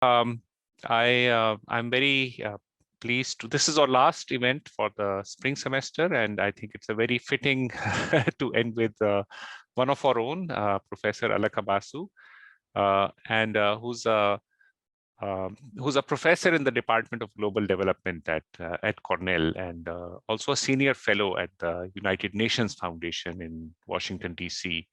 Um, I'm very pleased to. This is our last event for the spring semester, and I think it's a very fitting to end with one of our own, Professor Alaka Basu, and who's a professor in the Department of Global Development at Cornell, and also a senior fellow at the United Nations Foundation in Washington, D.C.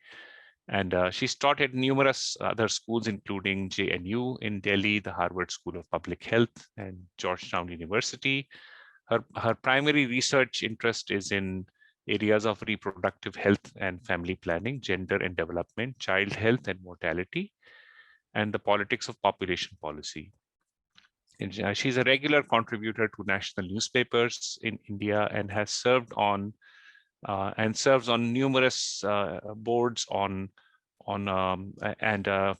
And she's taught at numerous other schools, including JNU in Delhi, the Harvard School of Public Health, and Georgetown University. Her primary research interest is in areas of reproductive health and family planning, gender and development, child health and mortality, and the politics of population policy. And she's a regular contributor to national newspapers in India and has served on and serves on numerous boards and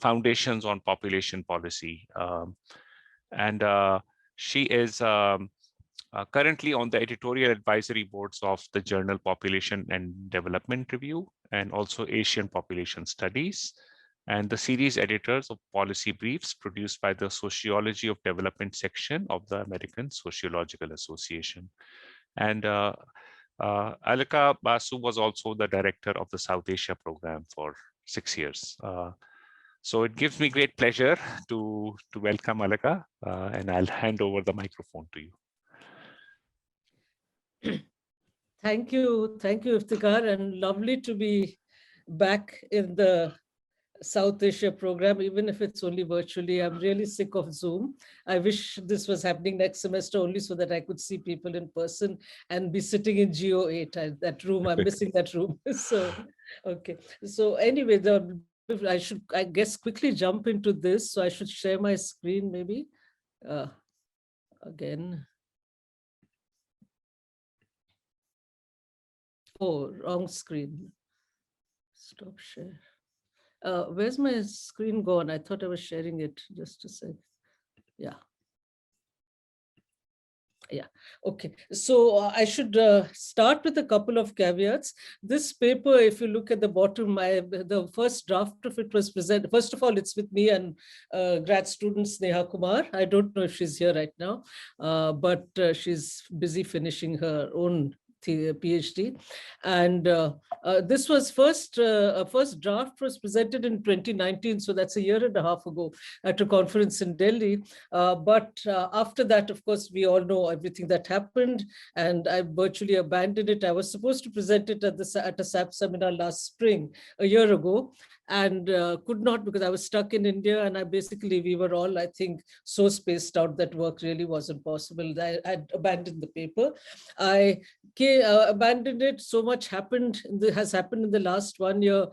foundations on population policy. She is currently on the editorial advisory boards of the journal Population and Development Review and also Asian Population Studies, and the series editors of policy briefs produced by the Sociology of Development section of the American Sociological Association. And Alaka Basu was also the director of the South Asia program for 6 years. So it gives me great pleasure to welcome Alaka, and I'll hand over the microphone to you. Thank you, Iftikhar, and lovely to be back in the South Asia program, even if it's only virtually. I'm really sick of Zoom. I wish this was happening next semester only so that I could see people in person and be sitting in GO8, that room. I'm missing that room. So, okay. So anyway, I should, I guess, quickly jump into this. So I should share my screen maybe. Again. Oh, wrong screen. Stop share. Where's my screen gone? I thought I was sharing it. Just a sec. Yeah. Yeah, okay. So I should start with a couple of caveats. This paper, if you look at the bottom, the first draft of it was presented. First of all, it's with me and grad student Sneha Kumar. I don't know if she's here right now, but she's busy finishing her own PhD, and this was first draft was presented in 2019, so that's a year and a half ago at a conference in Delhi. But after that, of course, we all know everything that happened, and I virtually abandoned it. I was supposed to present it at a SAP seminar last spring, a year ago, and could not because I was stuck in India, and we were all, I think, so spaced out that work really wasn't possible. I abandoned the paper. I abandoned it. So much has happened in the last 1 year.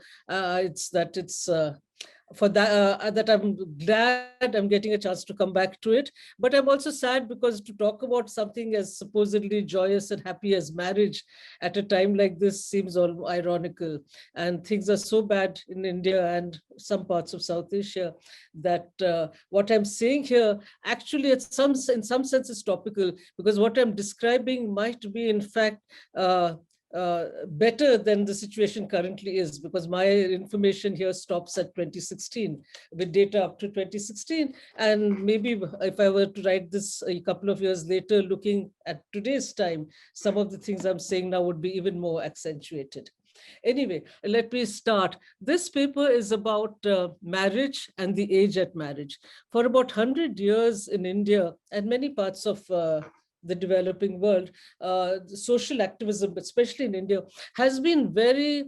For that, that I'm glad I'm getting a chance to come back to it. But I'm also sad because to talk about something as supposedly joyous and happy as marriage at a time like this seems all ironical. And things are so bad in India and some parts of South Asia that what I'm saying here actually in some sense is topical, because what I'm describing might be in fact better than the situation currently is, because my information here stops at 2016 with data up to 2016. And maybe if I were to write this a couple of years later, looking at today's time, some of the things I'm saying now would be even more accentuated. Anyway, let me start. This paper is about marriage and the age at marriage. For about 100 years in India and many parts of the developing world, social activism, especially in India, has been very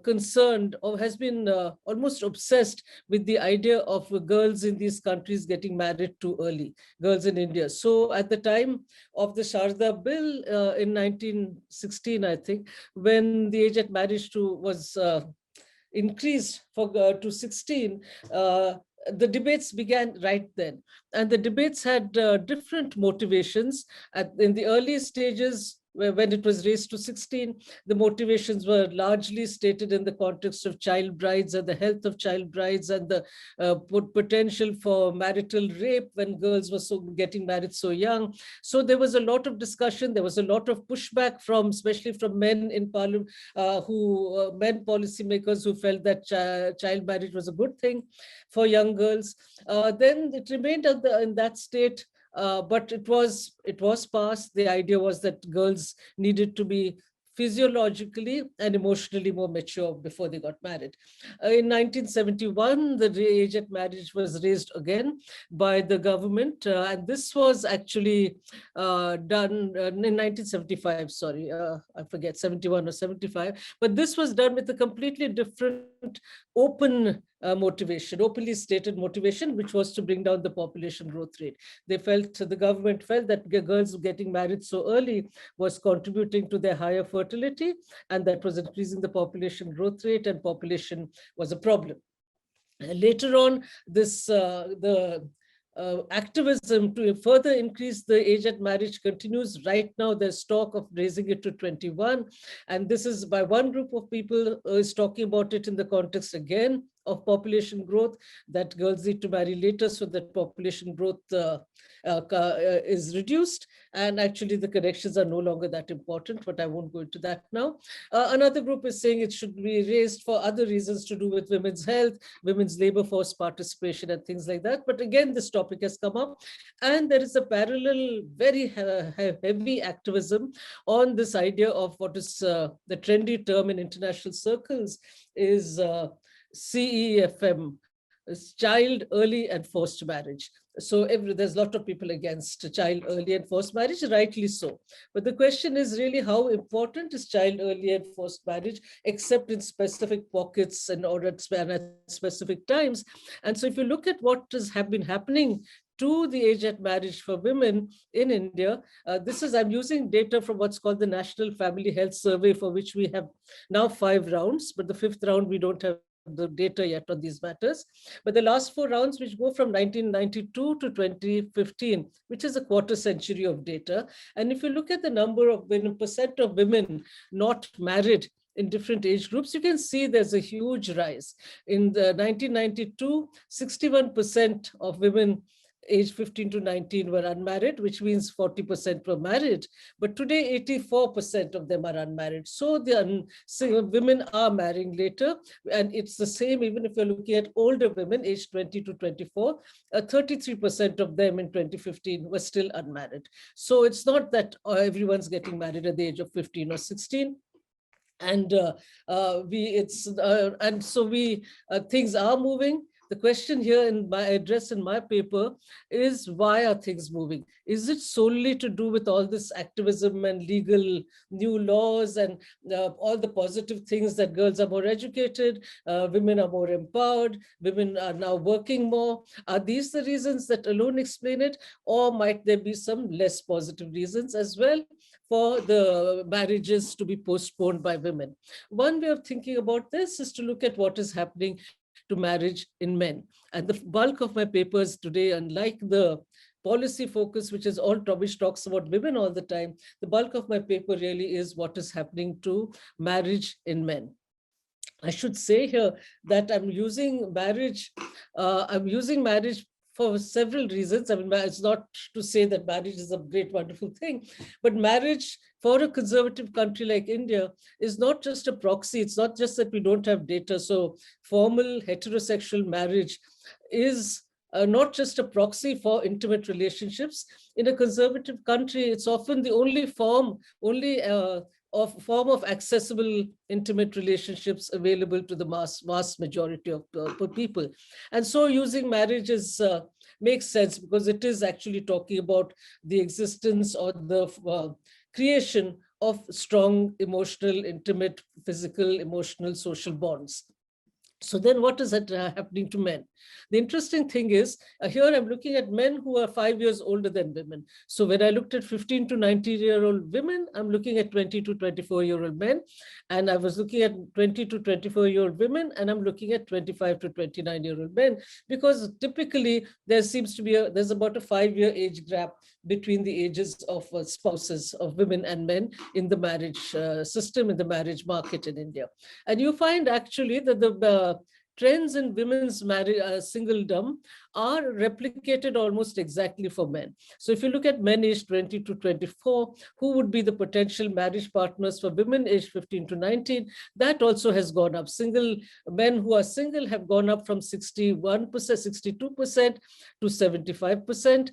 concerned, or has been almost obsessed with the idea of girls in these countries getting married too early, girls in India. So at the time of the Sharda bill in 1916, I think, when the age at marriage was increased to 16, the debates began right then. And the debates had different motivations. In the early stages, when it was raised to 16, the motivations were largely stated in the context of child brides and the health of child brides and the potential for marital rape when girls were getting married so young. So there was a lot of discussion. There was a lot of pushback from, especially from men in parliament, men policymakers who felt that child marriage was a good thing for young girls. Then it remained in that state, but it was passed. The idea was that girls needed to be physiologically and emotionally more mature before they got married. In 1971, the age at marriage was raised again by the government, and this was actually done in 1975, sorry, I forget, 71 or 75, but this was done with a completely different open motivation, openly stated motivation, which was to bring down the population growth rate. The government felt that girls getting married so early was contributing to their higher fertility, and that was increasing the population growth rate, and population was a problem. Later on, activism to further increase the age at marriage continues. Right now, there's talk of raising it to 21. And this is by one group of people who is talking about it in the context again of population growth, that girls need to marry later so that population growth is reduced. And actually the connections are no longer that important, but I won't go into that now. Another group is saying it should be raised for other reasons to do with women's health, women's labor force participation and things like that. But again, this topic has come up, and there is a parallel, very heavy activism on this idea of what is the trendy term in international circles is CEFM, is child, early and forced marriage. So there's a lot of people against child, early and forced marriage, rightly so. But the question is really, how important is child, early and forced marriage, except in specific pockets and or at specific times? And so if you look at what have been happening to the age at marriage for women in India, I'm using data from what's called the National Family Health Survey, for which we have now 5 rounds, but the 5th round we don't have the data yet on these matters. But the last 4 rounds, which go from 1992 to 2015, which is a quarter century of data. And if you look at the number of women, percent of women not married in different age groups, you can see there's a huge rise. In the 1992, 61% of women aged 15 to 19 were unmarried, which means 40% were married. But today, 84% of them are unmarried. So women are marrying later. And it's the same even if you're looking at older women, aged 20 to 24, 33% of them in 2015 were still unmarried. So it's not that everyone's getting married at the age of 15 or 16. And things are moving. The question here in my address in my paper is, why are things moving? Is it solely to do with all this activism and legal new laws and all the positive things that girls are more educated, women are more empowered, women are now working more? Are these the reasons that alone explain it? Or might there be some less positive reasons as well for the marriages to be postponed by women? One way of thinking about this is to look at what is happening to marriage in men. And the bulk of my papers today, unlike the policy focus, which talks about women all the time, the bulk of my paper really is what is happening to marriage in men. I should say here that I'm using marriage for several reasons. I mean, it's not to say that marriage is a great, wonderful thing, but marriage for a conservative country like India is not just a proxy. It's not just that we don't have data. So formal heterosexual marriage is not just a proxy for intimate relationships. In a conservative country, it's often the only form of accessible intimate relationships available to the vast majority of people. And so using marriage makes sense, because it is actually talking about the existence or the creation of strong emotional, intimate, physical, emotional, social bonds. So then what is happening to men? The interesting thing is, here I'm looking at men who are 5 years older than women. So when I looked at 15 to 19-year-old women, I'm looking at 20 to 24-year-old men. And I was looking at 20 to 24-year-old women, and I'm looking at 25 to 29-year-old men, because typically there seems to be there's about a 5-year age gap between the ages of spouses of women and men in the marriage system, in the marriage market in India. And you find actually that the trends in women's marriage singledom are replicated almost exactly for men. So if you look at men aged 20 to 24, who would be the potential marriage partners for women aged 15 to 19, that also has gone up. Single men who are single have gone up from 61%, 62% to 75%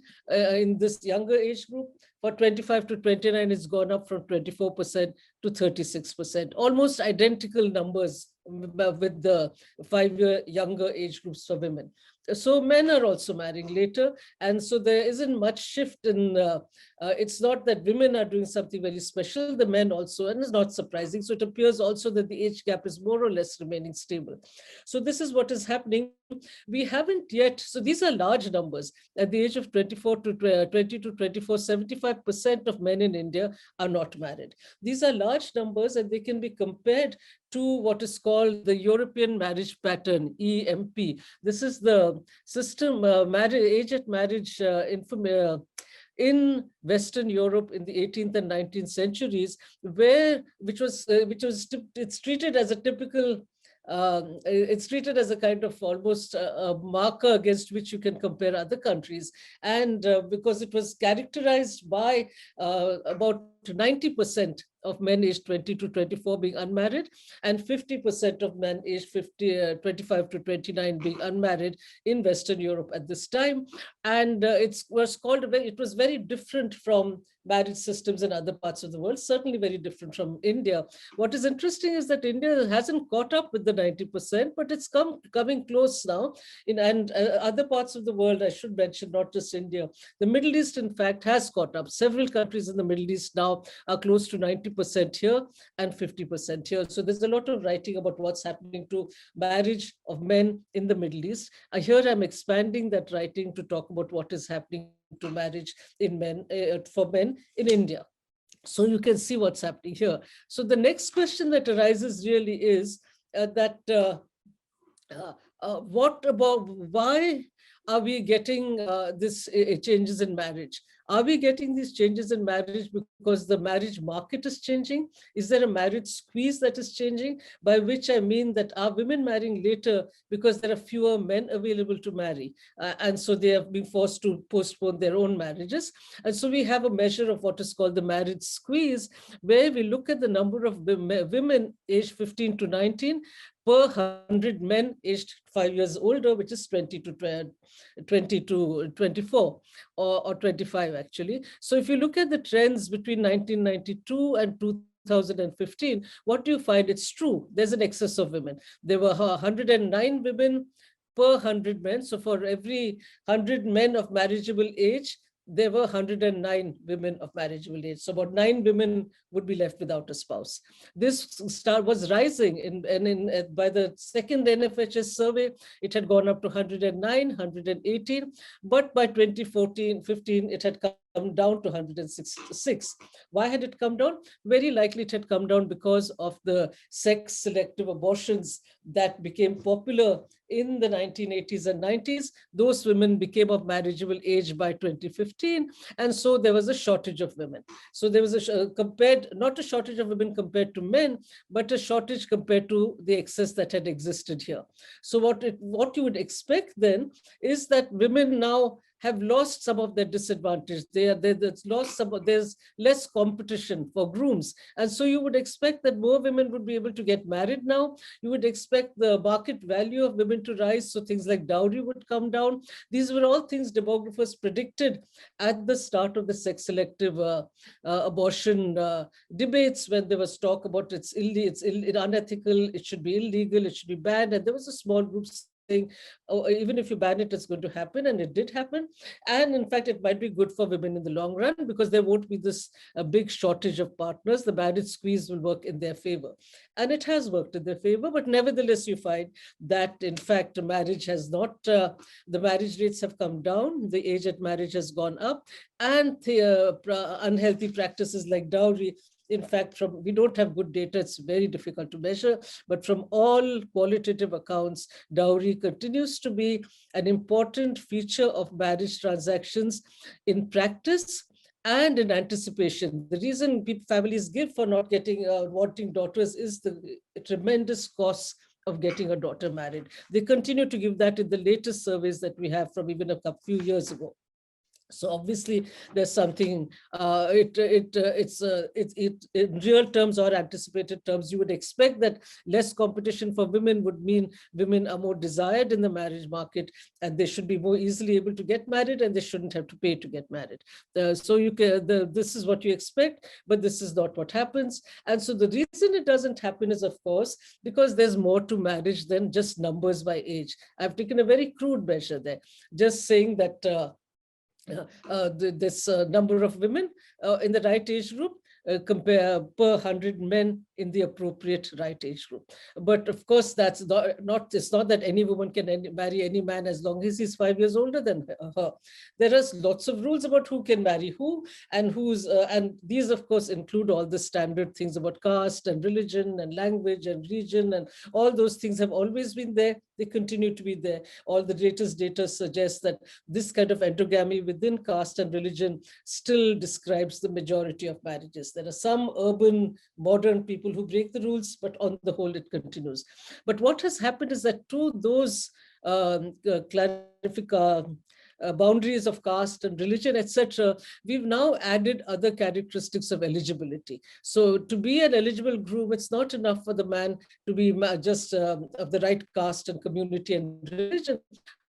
in this younger age group. For 25 to 29, it's gone up from 24% to 36%, almost identical numbers with the 5-year younger age groups for women. So men are also marrying later. And so there isn't much shift in, it's not that women are doing something very special, the men also, and it's not surprising. So it appears also that the age gap is more or less remaining stable. So this is what is happening. We haven't yet, so these are large numbers. At the age of 24 to 20 to 24, 75% of men in India are not married. These are large numbers, and they can be compared to what is called the European marriage pattern, EMP. This is the system, age at marriage in Western Europe in the 18th and 19th centuries, it's treated as a typical it's treated as a kind of almost a marker against which you can compare other countries. And because it was characterized by about 90% of men aged 20 to 24 being unmarried, and 50% of men aged 25 to 29 being unmarried in Western Europe at this time. And it was very different from marriage systems in other parts of the world, certainly very different from India. What is interesting is that India hasn't caught up with the 90%, but it's coming close now. And other parts of the world, I should mention, not just India. The Middle East, in fact, has caught up. Several countries in the Middle East now are close to 90% here and 50% here. So there's a lot of writing about what's happening to marriage of men in the Middle East. Here I'm expanding that writing to talk about what is happening to marriage for men in India. So you can see what's happening here. So the next question that arises really is what about, why are we getting this changes in marriage? Are we getting these changes in marriage because the marriage market is changing? Is there a marriage squeeze that is changing? By which I mean that are women marrying later because there are fewer men available to marry? And so they have been forced to postpone their own marriages. And so we have a measure of what is called the marriage squeeze, where we look at the number of women aged 15 to 19 per 100 men aged 5 years older, which is 20 to 24 or 25 actually. So if you look at the trends between 1992 and 2015, what do you find? It's true. There's an excess of women. There were 109 women per 100 men. So for every 100 men of marriageable age, there were 109 women of marriageable age. So about 9 women would be left without a spouse. This was rising, by the second NFHS survey, it had gone up to 109, 118, but by 2014-15, it had come down to 166. Why had it come down? Very likely it had come down because of the sex-selective abortions that became popular in the 1980s and 90s. Those women became of marriageable age by 2015, and so there was a shortage of women. So there was not a shortage of women compared to men, but a shortage compared to the excess that had existed here. So what you would expect then is that women now have lost some of their disadvantage. There's less competition for grooms. And so you would expect that more women would be able to get married now. You would expect the market value of women to rise. So things like dowry would come down. These were all things demographers predicted at the start of the sex-selective abortion debates, when there was talk about it's unethical, it should be illegal, it should be banned. And there was a small group saying, oh, even if you ban it, it's going to happen. And it did happen. And in fact, it might be good for women in the long run because there won't be this big shortage of partners. The marriage squeeze will work in their favor. And it has worked in their favor. But nevertheless, you find that, in fact, marriage has not, the marriage rates have come down. The age at marriage has gone up. And the unhealthy practices like dowry, in fact, we don't have good data, it's very difficult to measure, but from all qualitative accounts, dowry continues to be an important feature of marriage transactions in practice and in anticipation. The reason families give for not getting, wanting daughters is the tremendous costs of getting a daughter married. They continue to give that in the latest surveys that we have from even a few years ago. So obviously, there's something. In real terms or anticipated terms, you would expect that less competition for women would mean women are more desired in the marriage market, and they should be more easily able to get married, and they shouldn't have to pay to get married. So this is what you expect, but this is not what happens. And so the reason it doesn't happen is, of course, because there's more to marriage than just numbers by age. I've taken a very crude measure there, just saying that. This number of women in the right age group compare per 100 men in the appropriate right age group. But of course, that's it's not that any woman can marry any man as long as he's 5 years older than her. There are lots of rules about who can marry who and who's, and these of course include all the standard things about caste and religion and language and region, and all those things have always been there. They continue to be there. All the latest data suggests that this kind of endogamy within caste and religion still describes the majority of marriages. There are some urban, modern people who break the rules, but on the whole, it continues. But what has happened is that to those boundaries of caste and religion, etc., we've now added other characteristics of eligibility. So to be an eligible groom, it's not enough for the man to be just of the right caste and community and religion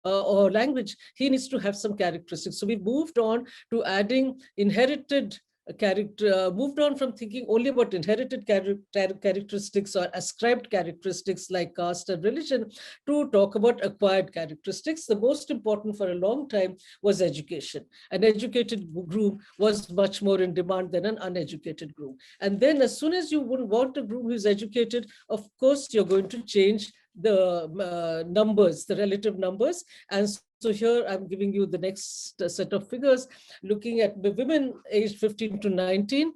or language. He needs to have some characteristics. So we've moved on to adding inherited moved on from thinking only about inherited characteristics or ascribed characteristics like caste and religion to talk about acquired characteristics. The most important for a long time was education. An educated groom was much more in demand than an uneducated groom. And then as soon as you wouldn't want a groom who's educated, of course, you're going to change the numbers, the relative numbers. And so here I'm giving you the next set of figures, looking at the women aged 15 to 19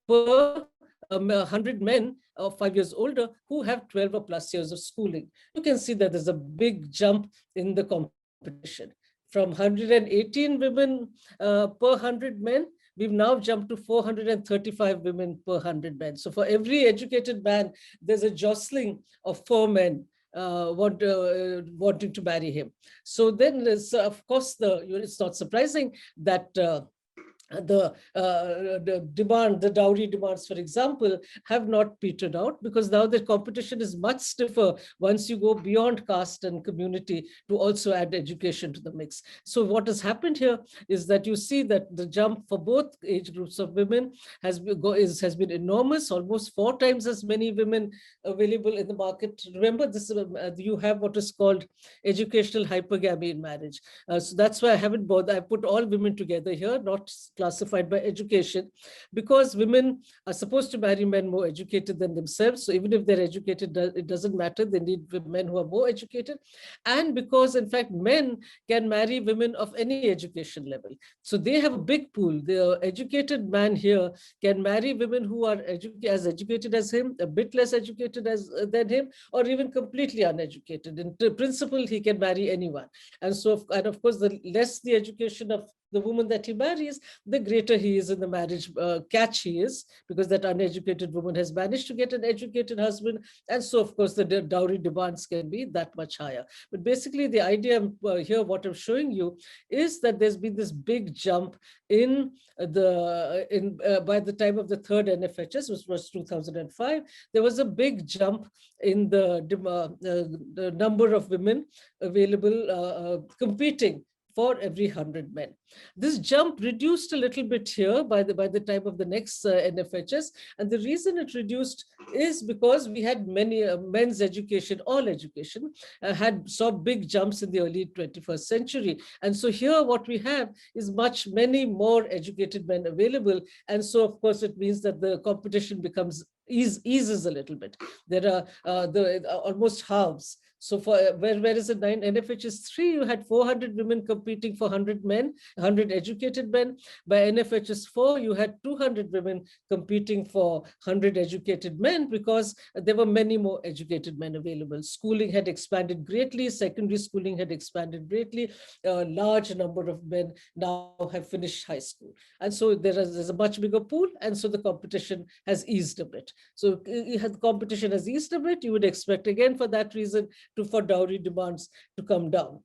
per 100 men of 5 years older who have 12 or plus years of schooling. You can see that there's a big jump in the competition. From 118 women per 100 men, we've now jumped to 435 women per 100 men. So for every educated man, there's a jostling of 4 men wanting to marry him. So then there's, of course, it's not surprising that the demand, the dowry demands, for example, have not petered out, because now the competition is much stiffer once you go beyond caste and community to also add education to the mix. So what has happened here is that you see that the jump for both age groups of women has been enormous, almost 4 times as many women available in the market. Remember, this you have what is called educational hypergamy in marriage. So that's why I haven't bothered. I put all women together here, not classified by education, because women are supposed to marry men more educated than themselves. So even if they're educated, it doesn't matter. They need men who are more educated. And because, in fact, men can marry women of any education level. So they have a big pool. The educated man here can marry women who are as educated as him, a bit less educated than him, or even completely uneducated. In principle, he can marry anyone. And so, and of course, the less the education of the woman that he marries, the greater he is in the marriage catch he is, because that uneducated woman has managed to get an educated husband. And so, of course, the dowry demands can be that much higher. But basically, the idea here, what I'm showing you, is that there's been this big jump in by the time of the third NFHS, which was 2005, there was a big jump in the number of women available competing for every 100 men. This jump reduced a little bit here by the time of the next NFHS. And the reason it reduced is because we had many men's education, all education, saw big jumps in the early 21st century. And so here what we have is many more educated men available. And so, of course, it means that the competition becomes eases a little bit. There are almost halves. So for whereas in NFHS 3, you had 400 women competing for 100 men, 100 educated men. By NFHS 4, you had 200 women competing for 100 educated men because there were many more educated men available. Schooling had expanded greatly. Secondary schooling had expanded greatly. A large number of men now have finished high school. And so there's a much bigger pool. And so the competition has eased a bit. So the competition has eased a bit. You would expect, again, for that reason, for dowry demands to come down.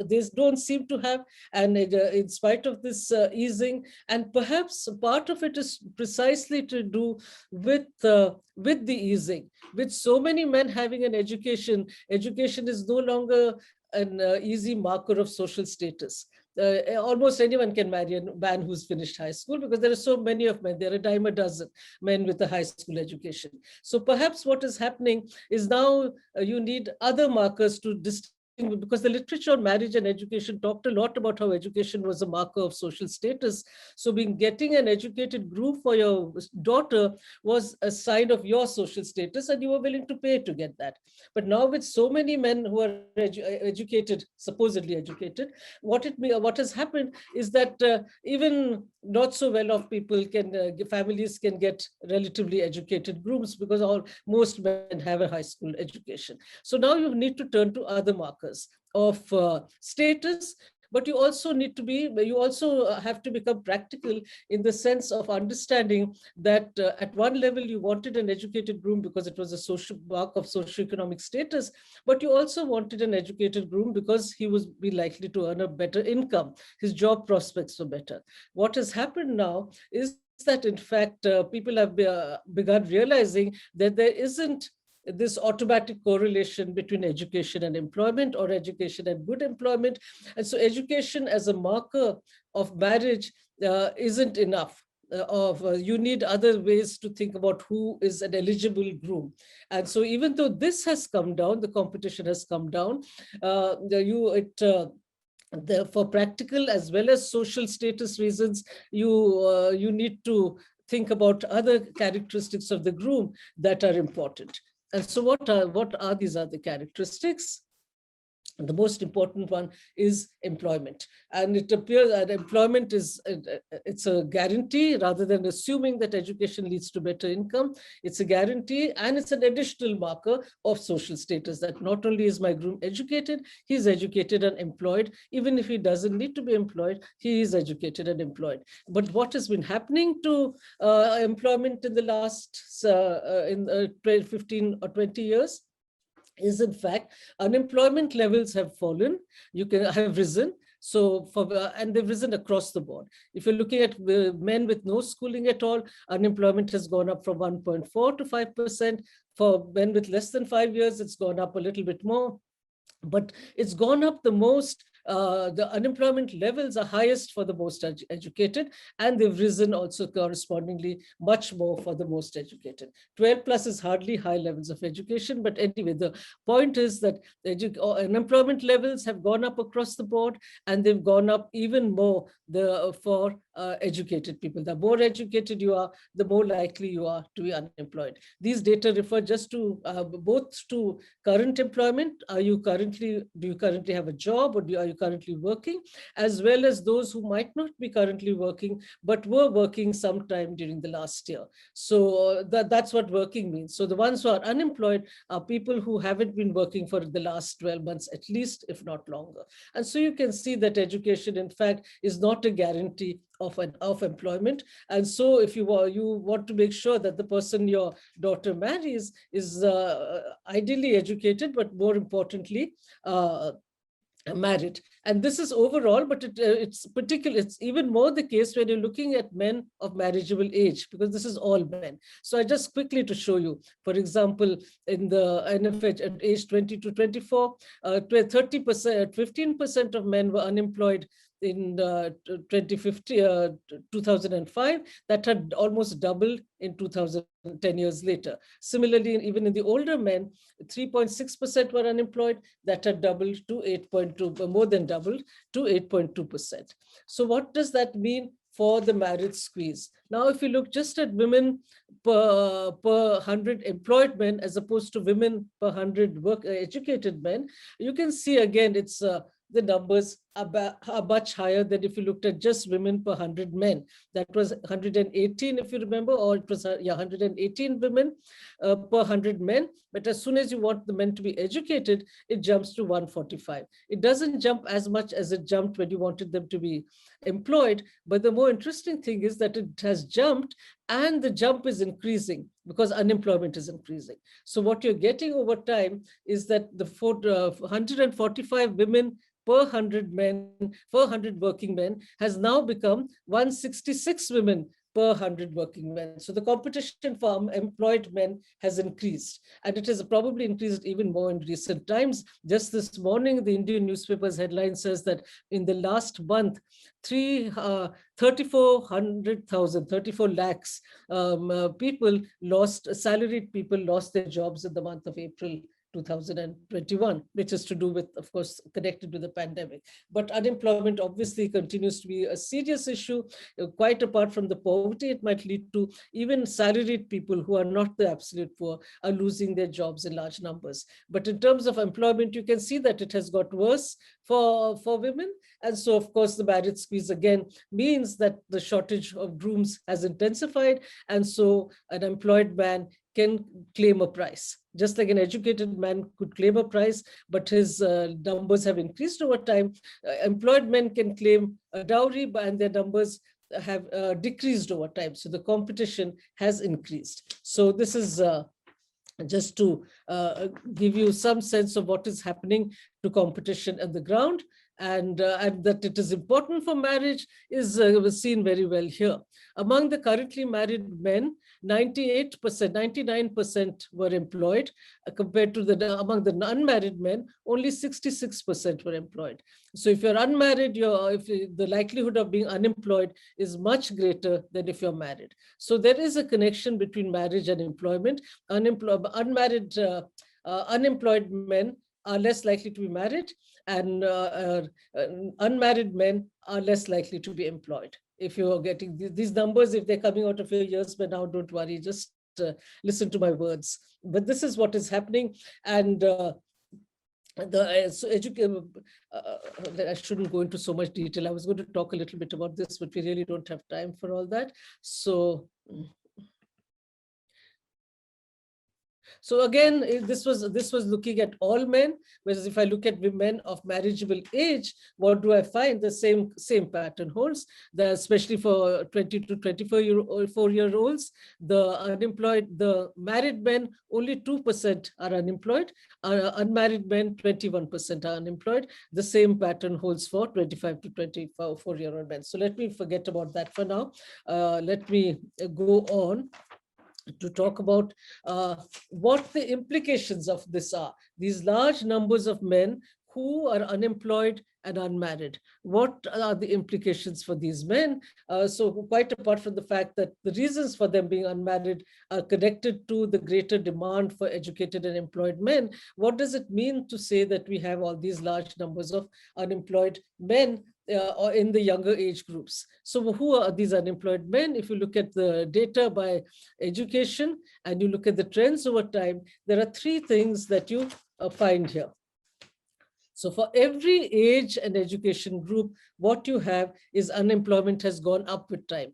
These don't seem to have, and in spite of this easing, and perhaps part of it is precisely to do with the easing. With so many men having an education is no longer an easy marker of social status. Almost anyone can marry a man who's finished high school because there are so many of men. There are a dime a dozen men with a high school education. So perhaps what is happening is now you need other markers to distinguish, because the literature on marriage and education talked a lot about how education was a marker of social status. So getting an educated groom for your daughter was a sign of your social status, and you were willing to pay to get that. But now with so many men who are educated, supposedly educated, what has happened is that even not so well-off people families can get relatively educated grooms because most men have a high school education. So now you need to turn to other markers of status, but you also have to become practical in the sense of understanding that at one level you wanted an educated groom because it was a social mark of socioeconomic status, but you also wanted an educated groom because he was be likely to earn a better income. His job prospects were better. What has happened now is that, in fact, people have begun realizing that there isn't this automatic correlation between education and employment, or education and good employment. And so education as a marker of marriage isn't enough. You need other ways to think about who is an eligible groom. And so even though this has come down, the competition has come down, for practical as well as social status reasons, you need to think about other characteristics of the groom that are important. And so what are these other characteristics? The most important one is employment. And it appears that employment it's a guarantee rather than assuming that education leads to better income. It's a guarantee, and it's an additional marker of social status, that not only is my groom educated, he's educated and employed. Even if he doesn't need to be employed, he is educated and employed. But what has been happening to employment in the last 15 or 20 years is, in fact, unemployment levels have fallen, have risen. So and they've risen across the board. If you're looking at men with no schooling at all, unemployment has gone up from 1.4 to 5%. For men with less than 5 years, it's gone up a little bit more. But it's gone up the most. The unemployment levels are highest for the most educated, and they've risen also correspondingly much more for the most educated. 12 plus is hardly high levels of education, but anyway, the point is that unemployment levels have gone up across the board, and they've gone up even more for educated people. The more educated you are, the more likely you are to be unemployed. These data refer just to both to current employment. Do you currently have a job, or are you currently working, as well as those who might not be currently working, but were working sometime during the last year. So that's what working means. So the ones who are unemployed are people who haven't been working for the last 12 months, at least, if not longer. And so you can see that education, in fact, is not a guarantee of employment. And so if you want to make sure that the person your daughter marries is ideally educated, but more importantly, married. And this is overall, but it's even more the case when you're looking at men of marriageable age, because this is all men. So I just quickly to show you, for example, in the NFH at age 20 to 24, 30%, 15% of men were unemployed in 2005. That had almost doubled in 2010 years later. Similarly, even in the older men, 3.6% were unemployed. That had doubled to 8.2, more than doubled to 8.2%. So what does that mean for the marriage squeeze? Now, if you look just at women per 100 employed men as opposed to women per 100 educated men, you can see again it's the numbers are much higher than if you looked at just women per 100 men. That was 118, if you remember, or it was 118 women per 100 men. But as soon as you want the men to be educated, it jumps to 145. It doesn't jump as much as it jumped when you wanted them to be employed. But the more interesting thing is that it has jumped, and the jump is increasing because unemployment is increasing. So what you're getting over time is that the 145 women per 100 men, per 100 working men has now become 166 women per 100 working men. So the competition for employed men has increased, and it has probably increased even more in recent times. Just this morning, the Indian newspaper's headline says that in the last month, 34 lakhs people lost, salaried people lost their jobs in the month of April 2021, which is to do with, of course, connected to the pandemic. But unemployment obviously continues to be a serious issue. Quite apart from the poverty, it might lead to even salaried people who are not the absolute poor are losing their jobs in large numbers. But in terms of employment, you can see that it has got worse for women. And so, of course, the marriage squeeze again means that the shortage of grooms has intensified. And so an employed man can claim a price, just like an educated man could claim a price, but his numbers have increased over time. Employed men can claim a dowry, and their numbers have decreased over time. So the competition has increased. So this is just to give you some sense of what is happening to competition at the ground. And that it is important for marriage is seen very well here. Among the currently married men, 98%, 99% were employed, compared to among the unmarried men, only 66% were employed. So if you're unmarried, the likelihood of being unemployed is much greater than if you're married. So there is a connection between marriage and employment. Unemployed men are less likely to be married, and unmarried men are less likely to be employed. If you're getting these numbers, if they're coming out of your ears by now, don't worry, just listen to my words. But this is what is happening. And I shouldn't go into so much detail. I was going to talk a little bit about this, but we really don't have time for all that. So again, this was looking at all men, whereas if I look at women of marriageable age, what do I find? The same pattern holds. Especially for 20 to 24-year-olds, the married men, only 2% are unemployed. Unmarried men, 21% are unemployed. The same pattern holds for 25 to 24-year-old men. So let me forget about that for now. Let me go on to talk about what the implications of this are. These large numbers of men who are unemployed and unmarried. What are the implications for these men? So quite apart from the fact that the reasons for them being unmarried are connected to the greater demand for educated and employed men, what does it mean to say that we have all these large numbers of unemployed men or in the younger age groups? So who are these unemployed men? If you look at the data by education and you look at the trends over time, there are three things that you find here. So for every age and education group, what you have is unemployment has gone up with time.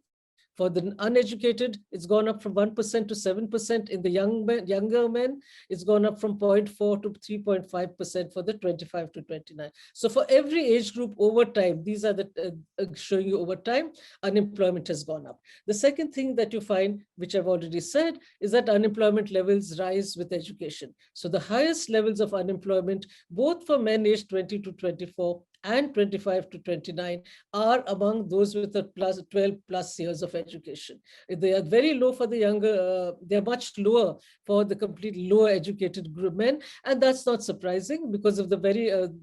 For the uneducated, it's gone up from 1% to 7%. In the younger men, it's gone up from 0.4 to 3.5% for the 25 to 29. So for every age group over time, these are the showing you over time, unemployment has gone up. The second thing that you find, which I've already said, is that unemployment levels rise with education. So the highest levels of unemployment, both for men aged 20 to 24 and 25 to 29, are among those with a 12 plus years of education. They are very low for the younger, they're much lower for the completely lower educated group men. And that's not surprising because of the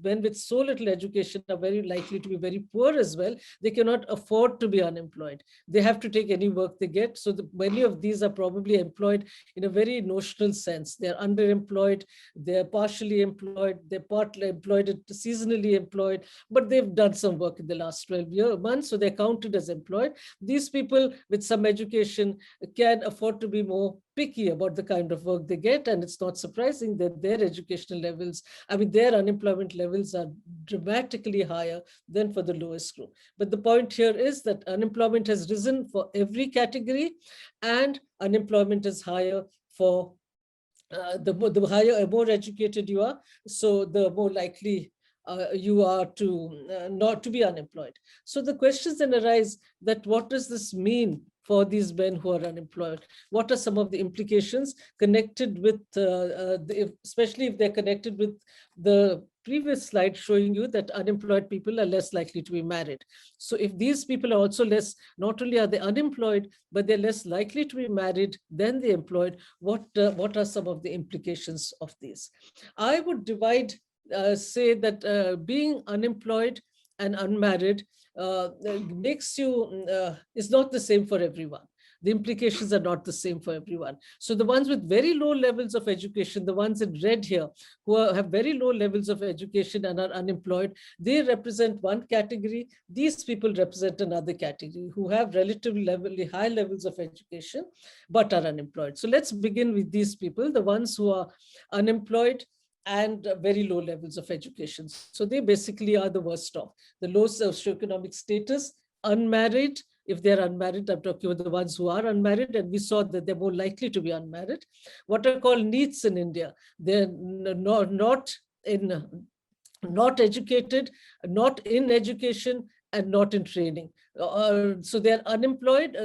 men with so little education are very likely to be very poor as well. They cannot afford to be unemployed. They have to take any work they get. So many of these are probably employed in a very notional sense. They're underemployed, they're partially employed, they're partly employed, seasonally employed, but they've done some work in the last 12 months, so they're counted as employed. These people with some education can afford to be more picky about the kind of work they get, and it's not surprising that their educational levels, their unemployment levels are dramatically higher than for the lowest group. But the point here is that unemployment has risen for every category, and unemployment is higher for the higher, more educated you are, so the more likely you are to not to be unemployed. So the questions then arise that what does this mean for these men who are unemployed? What are some of the implications connected with, especially if they're connected with the previous slide showing you that unemployed people are less likely to be married. So if these people are also less, not only are they unemployed, but they're less likely to be married than the employed, what are some of the implications of these? I would say that being unemployed and unmarried is not the same for everyone. The implications are not the same for everyone. So the ones with very low levels of education, the ones in red here, who have very low levels of education and are unemployed, they represent one category. These people represent another category who have relatively high levels of education, but are unemployed. So let's begin with these people, the ones who are unemployed and very low levels of education. So they basically are the worst off. The low socioeconomic status, unmarried. If they're unmarried, I'm talking about the ones who are unmarried, and we saw that they're more likely to be unmarried. What are called NEETs in India. They're not educated, not in education, and not in training. So they're unemployed,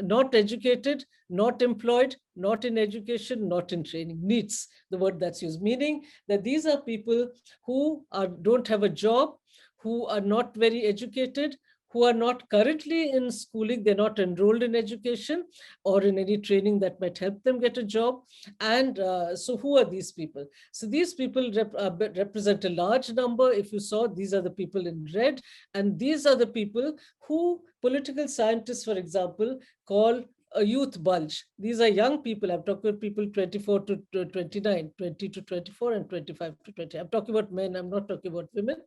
not educated, not employed, not in education, not in training. NEETs, the word that's used, meaning that these are people who don't have a job, who are not very educated, who are not currently in schooling, they're not enrolled in education or in any training that might help them get a job. And so who are these people? So these people represent a large number. If you saw, these are the people in red, and these are the people who political scientists, for example, call a youth bulge. These are young people. I'm talking about people 24 to 29, 20 to 24, and 25 to 20. I'm talking about men. I'm not talking about women.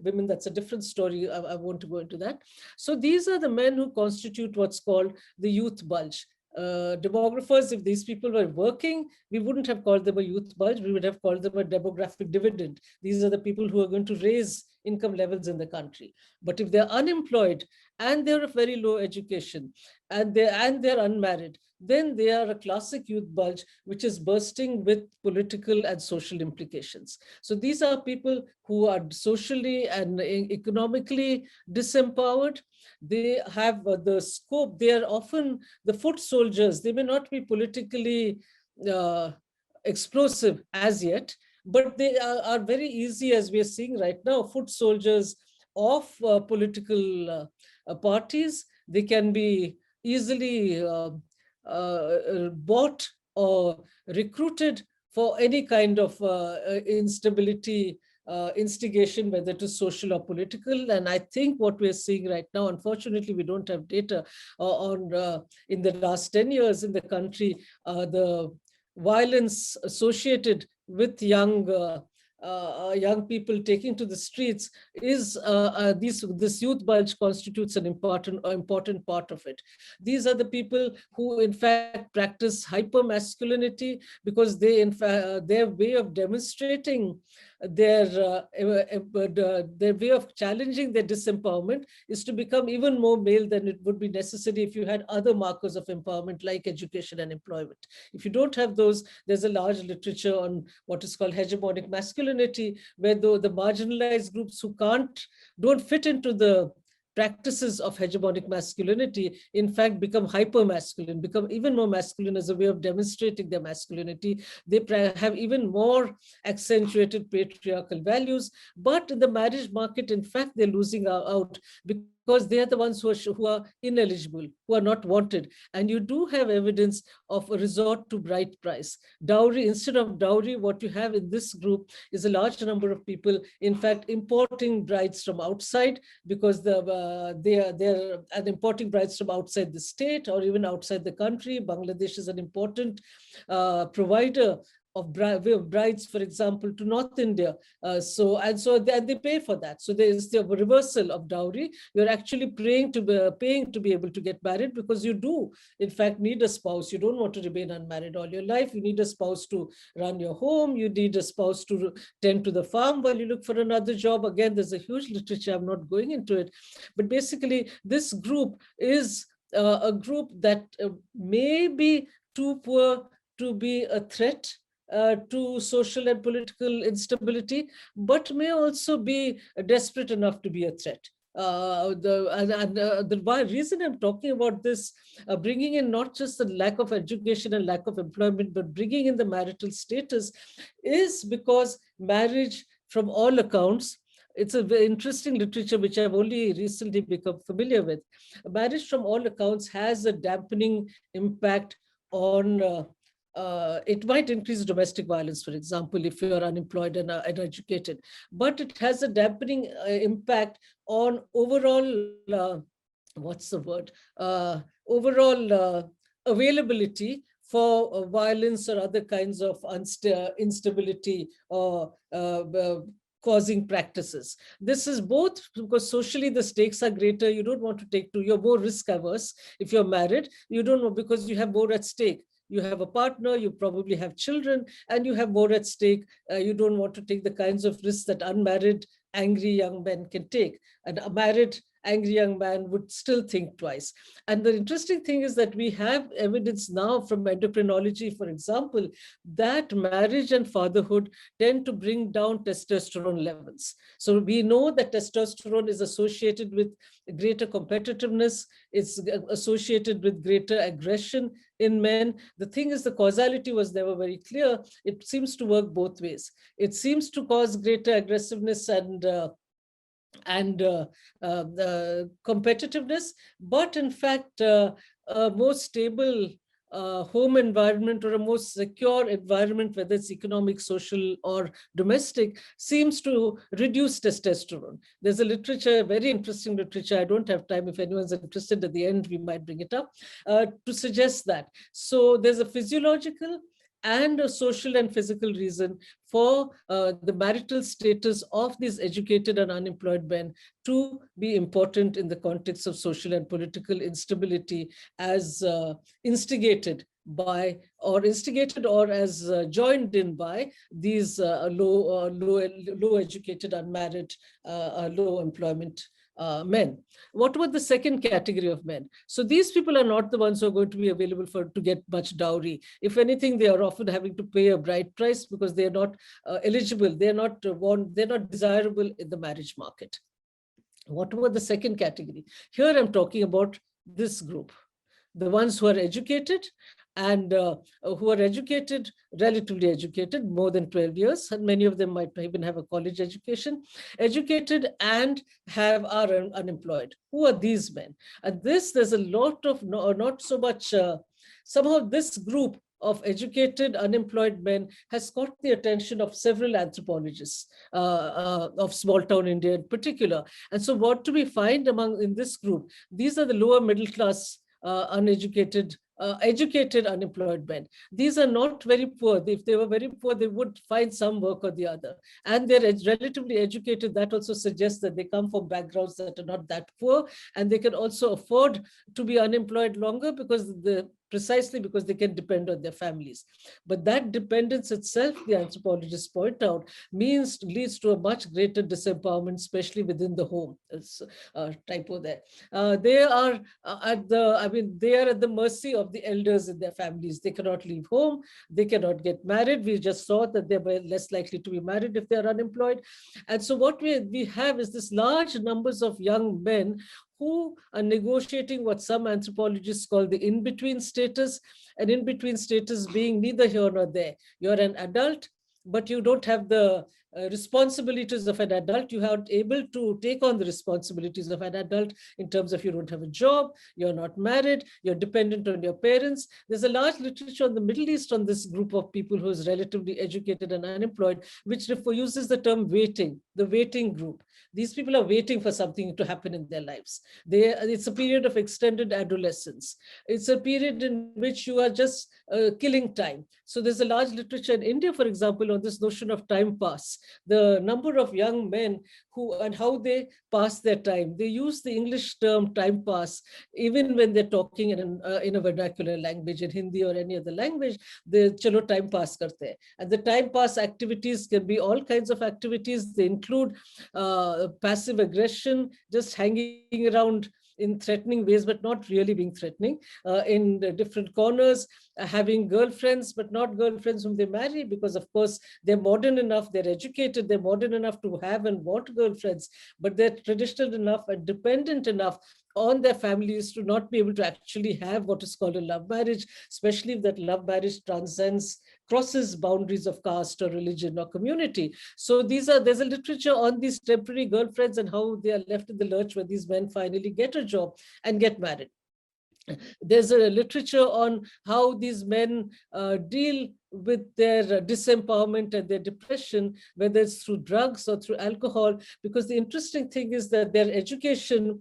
Women, that's a different story. I won't go into that. So these are the men who constitute what's called the youth bulge. Demographers, if these people were working, we wouldn't have called them a youth bulge. We would have called them a demographic dividend. These are the people who are going to raise income levels in the country. But if they're unemployed and they're of very low education and they're unmarried, then they are a classic youth bulge, which is bursting with political and social implications. So these are people who are socially and economically disempowered. They have the scope. They are often the foot soldiers. They may not be politically explosive as yet, but they are very easy, as we are seeing right now, foot soldiers of political parties. They can be easily bought or recruited for any kind of instability, instigation, whether it is social or political. And I think what we're seeing right now, unfortunately, we don't have data on in the last 10 years in the country, the violence associated with young people taking to the streets is this youth bulge constitutes an important part of it. These are the people who in fact practice hyper masculinity because they in fact their way of demonstrating their way of challenging their disempowerment is to become even more male than it would be necessary if you had other markers of empowerment like education and employment. If you don't have those, there's a large literature on what is called hegemonic masculinity, where the marginalized groups who don't fit into the practices of hegemonic masculinity, in fact, become hyper-masculine, become even more masculine as a way of demonstrating their masculinity. They have even more accentuated patriarchal values. But in the marriage market, in fact, they're losing out because they are the ones who are ineligible, who are not wanted. And you do have evidence of a resort to bride price. Dowry, instead of dowry, what you have in this group is a large number of people, in fact, importing brides from outside because they're importing brides from outside the state or even outside the country. Bangladesh is an important provider of brides, for example, to North India. And they pay for that. So there is the reversal of dowry. You're actually paying to be able to get married because you do, in fact, need a spouse. You don't want to remain unmarried all your life. You need a spouse to run your home. You need a spouse to tend to the farm while you look for another job. Again, there's a huge literature. I'm not going into it. But basically, this group is a group that may be too poor to be a threat to social and political instability, but may also be desperate enough to be a threat. The reason I'm talking about this, bringing in not just the lack of education and lack of employment, but bringing in the marital status, is because marriage, from all accounts, it's a very interesting literature which I've only recently become familiar with. Marriage, from all accounts, has a dampening impact on it might increase domestic violence, for example, if you're unemployed and uneducated, but it has a dampening impact on overall, overall availability for violence or other kinds of instability or causing practices. This is both because socially the stakes are greater. You don't want to you're more risk averse. If you're married, you don't know because you have more at stake. You have a partner, you probably have children, and you have more at stake. You don't want to take the kinds of risks that unmarried, angry young men can take. And a married, angry young man would still think twice. And the interesting thing is that we have evidence now from endocrinology, for example, that marriage and fatherhood tend to bring down testosterone levels. So we know that testosterone is associated with greater competitiveness, it's associated with greater aggression in men. The thing is, the causality was never very clear. It seems to work both ways. It seems to cause greater aggressiveness and competitiveness, but in fact, a more stable home environment or a more secure environment, whether it's economic, social, or domestic, seems to reduce testosterone. There's a literature, very interesting literature. I don't have time. If anyone's interested, at the end, we might bring it up to suggest that. So there's a physiological and a social and physical reason for the marital status of these educated and unemployed men to be important in the context of social and political instability as instigated or as joined in by these low educated, unmarried, low employment men. What about the second category of men? So these people are not the ones who are going to be available to get much dowry. If anything, they are often having to pay a bride price because they are not eligible. They are not they're not desirable in the marriage market. What about the second category? Here I'm talking about this group, the ones who are educated and relatively educated, more than 12 years, and many of them might even have a college education, educated and are unemployed. Who are these men? And there's a lot of, not so much, somehow this group of educated, unemployed men has caught the attention of several anthropologists of small town India in particular. And so what do we find in this group? These are the lower middle class, uneducated, educated unemployed men. These are not very poor. If they were very poor, they would find some work or the other. And they're relatively educated. That also suggests that they come from backgrounds that are not that poor. And they can also afford to be unemployed longer because the precisely because they can depend on their families. But that dependence itself, the anthropologists point out, leads to a much greater disempowerment, especially within the home. It's typo there. They are they are at the mercy of the elders in their families. They cannot leave home. They cannot get married. We just saw that they were less likely to be married if they are unemployed. And so what we have is this large numbers of young men who are negotiating what some anthropologists call the in-between status, an in-between status being neither here nor there. You're an adult, but you don't have the responsibilities of an adult. You are able to take on the responsibilities of an adult in terms of you don't have a job, you're not married, you're dependent on your parents. There's a large literature in the Middle East on this group of people who is relatively educated and unemployed, which uses the term waiting, the waiting group. These people are waiting for something to happen in their lives. It's a period of extended adolescence. It's a period in which you are just killing time. So there's a large literature in India, for example, on this notion of time pass. The number of young men who and how they pass their time. They use the English term time pass, even when they're talking in a vernacular language, in Hindi or any other language, they chalo time pass karte hai. And the time pass activities can be all kinds of activities. They include passive aggression, just hanging around in threatening ways, but not really being threatening, in different corners, having girlfriends, but not girlfriends whom they marry, because of course they're modern enough, they're educated, they're modern enough to have and want girlfriends, but they're traditional enough and dependent enough on their families to not be able to actually have what is called a love marriage, especially if that love marriage crosses boundaries of caste or religion or community. So there's a literature on these temporary girlfriends and how they are left in the lurch when these men finally get a job and get married. There's a literature on how these men deal with their disempowerment and their depression, whether it's through drugs or through alcohol, because the interesting thing is that their education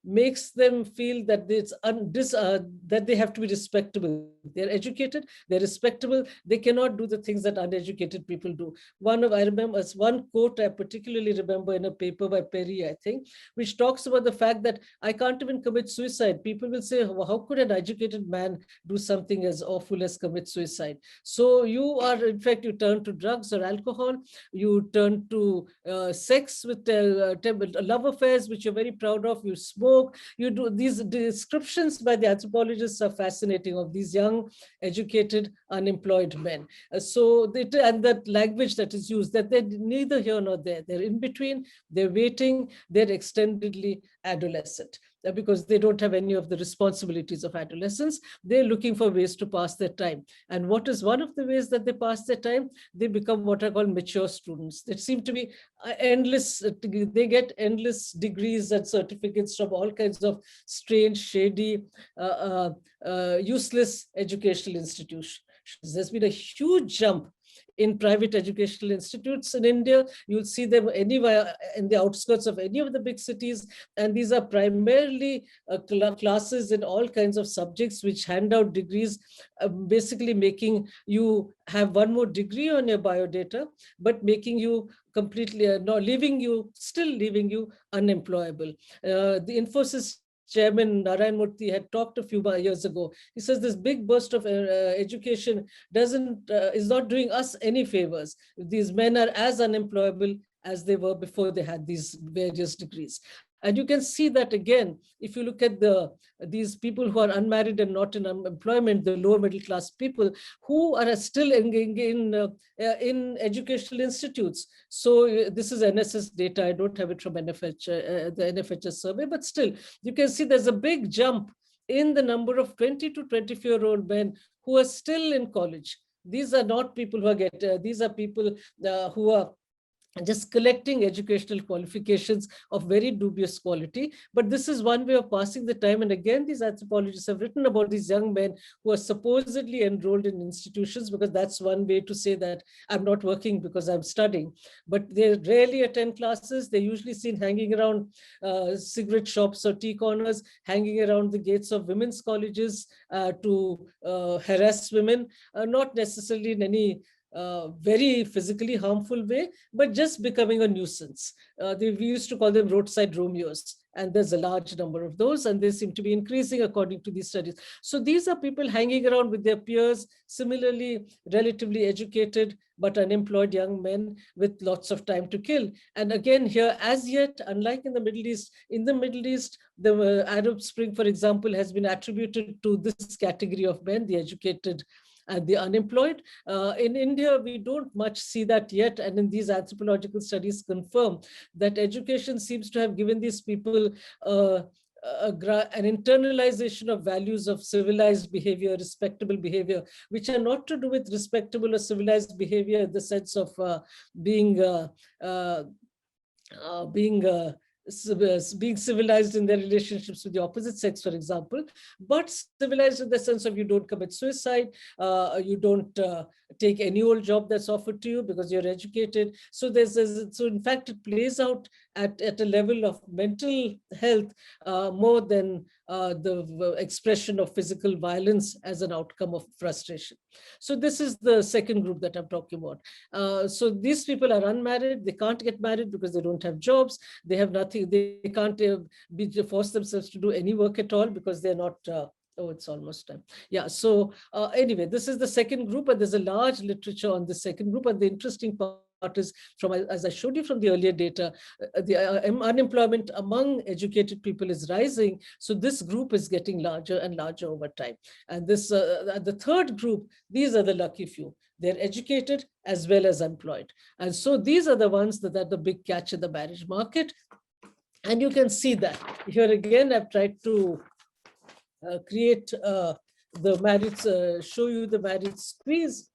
makes them feel that that they have to be respectable. They're educated, they're respectable, they cannot do the things that uneducated people do. I remember one quote I particularly remember in a paper by Perry, I think, which talks about the fact that I can't even commit suicide. People will say, well, how could an educated man do something as awful as commit suicide? So you turn to drugs or alcohol, you turn to sex with love affairs, which you're very proud of, you smoke, you do. These descriptions by the anthropologists are fascinating of these young, educated, unemployed men. And that language that is used, that they're neither here nor there, they're in between, they're waiting, they're extendedly adolescent. Because they don't have any of the responsibilities of adolescence. They're looking for ways to pass their time. And what is one of the ways that they pass their time? They become what I call mature students. They seem to be endless. They get endless degrees and certificates from all kinds of strange, shady, useless educational institutions. There's been a huge jump in private educational institutes in India. You'll see them anywhere in the outskirts of any of the big cities. And these are primarily classes in all kinds of subjects which hand out degrees, basically making you have one more degree on your biodata, but making you completely, leaving you unemployable. The Infosys Chairman Narayan Murthy had talked a few years ago. He says this big burst of education is not doing us any favors. These men are as unemployable as they were before they had these various degrees. And you can see that again, if you look at these people who are unmarried and not in employment, the lower middle class people who are still in educational institutes. So this is NSS data. I don't have it from the NFHS survey, but still, you can see there's a big jump in the number of 20 to 24-year-old men who are still in college. These are not people who these are people who are just collecting educational qualifications of very dubious quality. But this is one way of passing the time. And again, these anthropologists have written about these young men who are supposedly enrolled in institutions, because that's one way to say that I'm not working because I'm studying. But they rarely attend classes. They're usually seen hanging around cigarette shops or tea corners, hanging around the gates of women's colleges to harass women, not necessarily in any very physically harmful way, but just becoming a nuisance. We used to call them roadside Romeos. And there's a large number of those, and they seem to be increasing according to these studies. So these are people hanging around with their peers, similarly relatively educated but unemployed young men with lots of time to kill. And again here, as yet, unlike in the Middle East, the Arab Spring, for example, has been attributed to this category of men, the educated and the unemployed. In India, we don't much see that yet. And in these anthropological studies confirm that education seems to have given these people an internalization of values of civilized behavior, respectable behavior, which are not to do with respectable or civilized behavior in the sense of being civilized in their relationships with the opposite sex, for example, but civilized in the sense of you don't commit suicide, you don't take any old job that's offered to you because you're educated. So so in fact, it plays out at a level of mental health more than the expression of physical violence as an outcome of frustration. So this is the second group that I'm talking about. So these people are unmarried. They can't get married because they don't have jobs. They have nothing. They can't force themselves to do any work at all because they're not. Oh, it's almost time. Yeah. So anyway, this is the second group, and there's a large literature on the second group. And the interesting part is, as I showed you from the earlier data, the unemployment among educated people is rising. So this group is getting larger and larger over time. And this, the third group, these are the lucky few. They're educated as well as employed. And so these are the ones that are the big catch in the marriage market. And you can see that here again, I've tried to create the marriage, show you the marriage squeeze.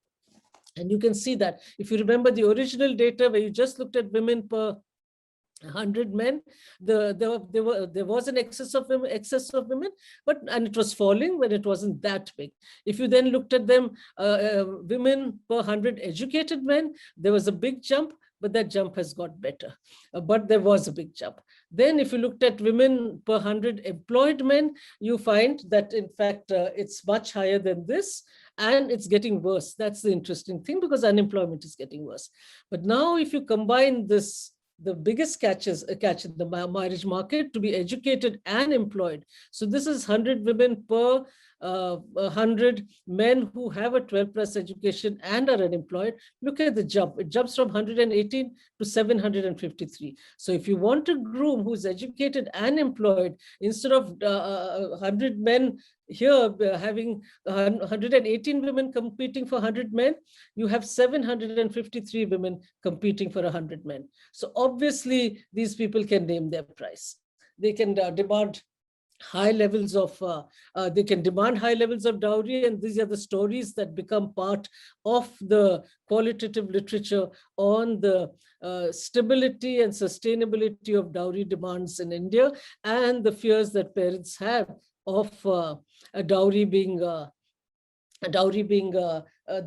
And you can see that if you remember the original data where you just looked at women per 100 men, there was an excess of women, and it was falling when it wasn't that big. If you then looked at them, women per 100 educated men, there was a big jump, but that jump has got better. But there was a big jump. Then if you looked at women per 100 employed men, you find that in fact, it's much higher than this, and it's getting worse. That's the interesting thing, because unemployment is getting worse. But now if you combine this, the biggest catch in the marriage market to be educated and employed. So this is 100 women per 100 men who have a 12+ education and are unemployed. Look at the jump. It jumps from 118 to 753. So if you want a groom who's educated and employed, instead of 100 men here having 118 women competing for 100 men, you have 753 women competing for 100 men. So obviously these people can name their price. They can demand high levels of dowry, and these are the stories that become part of the qualitative literature on the stability and sustainability of dowry demands in India, and the fears that parents have of a dowry being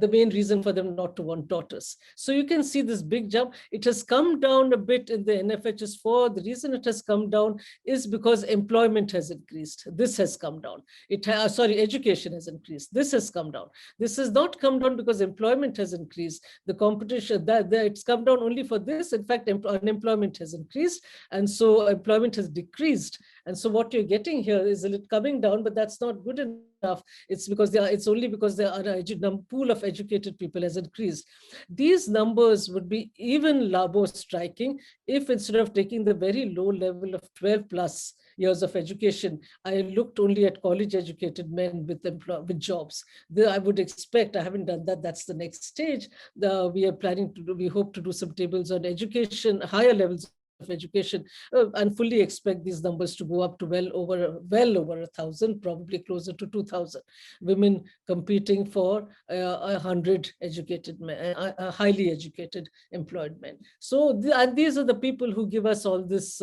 the main reason for them not to want daughters. So you can see this big jump. It has come down a bit in the NFHS4. The reason it has come down is because employment has increased. This has come down. Education has increased. This has come down. This has not come down because employment has increased. The competition, it's come down only for this. In fact, unemployment has increased, and so employment has decreased. And so what you're getting here is a little coming down, but that's not good enough. It's only because there are a pool of educated people has increased. These numbers would be even more striking if, instead of taking the very low level of 12+ years of education, I looked only at college educated men with jobs. I would expect, I haven't done that, that's the next stage. We hope to do some tables on education, higher levels of education, and fully expect these numbers to go up to well over 1,000, probably closer to 2,000 women competing for 100 educated men, highly educated employed men. So these are the people who give us all this,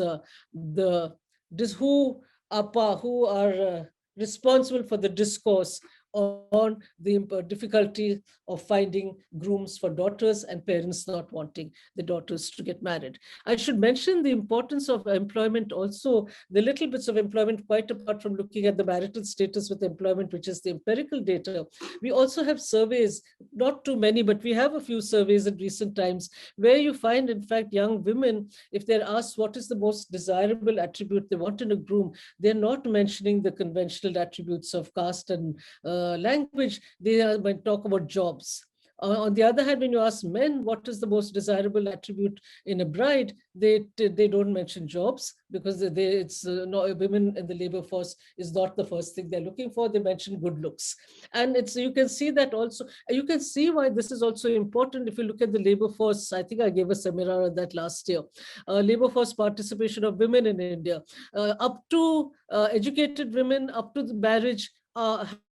who are responsible for the discourse on the difficulty of finding grooms for daughters and parents not wanting the daughters to get married. I should mention the importance of employment also, the little bits of employment, quite apart from looking at the marital status with employment, which is the empirical data. We also have surveys, not too many, but we have a few surveys in recent times where you find, in fact, young women, if they're asked what is the most desirable attribute they want in a groom, they're not mentioning the conventional attributes of caste and language. They might talk about jobs. On the other hand, when you ask men what is the most desirable attribute in a bride, they don't mention jobs, because it's women in the labor force is not the first thing they're looking for. They mention good looks, and you can see that also. You can see why this is also important if you look at the labor force. I think I gave a seminar on that last year. Labor force participation of women in India, up to educated women, up to the marriage.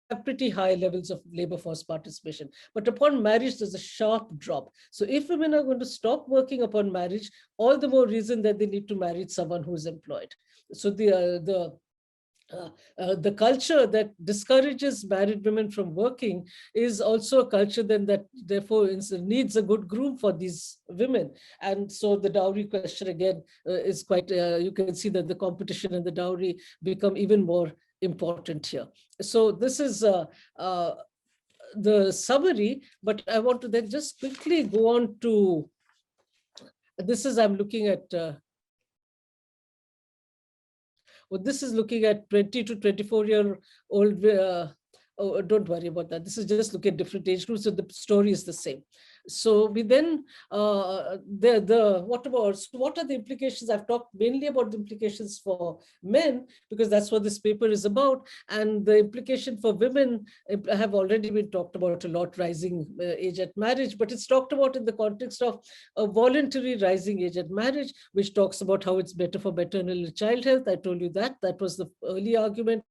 Have pretty high levels of labor force participation. But upon marriage, there's a sharp drop. So if women are going to stop working upon marriage, all the more reason that they need to marry someone who is employed. So the culture that discourages married women from working is also a culture then that therefore needs a good groom for these women. And so the dowry question again is quite, you can see that the competition and the dowry become even more important here. So this is the summary, but I want to then just quickly go on to, I'm looking at, this is looking at 20 to 24-year-old. Oh, don't worry about that. This is just look at different age groups, so the story is the same. So we then, what are the implications? I've talked mainly about the implications for men, because that's what this paper is about. And the implication for women have already been talked about a lot, rising age at marriage, but it's talked about in the context of a voluntary rising age at marriage, which talks about how it's better for maternal and child health. I told you that was the early argument.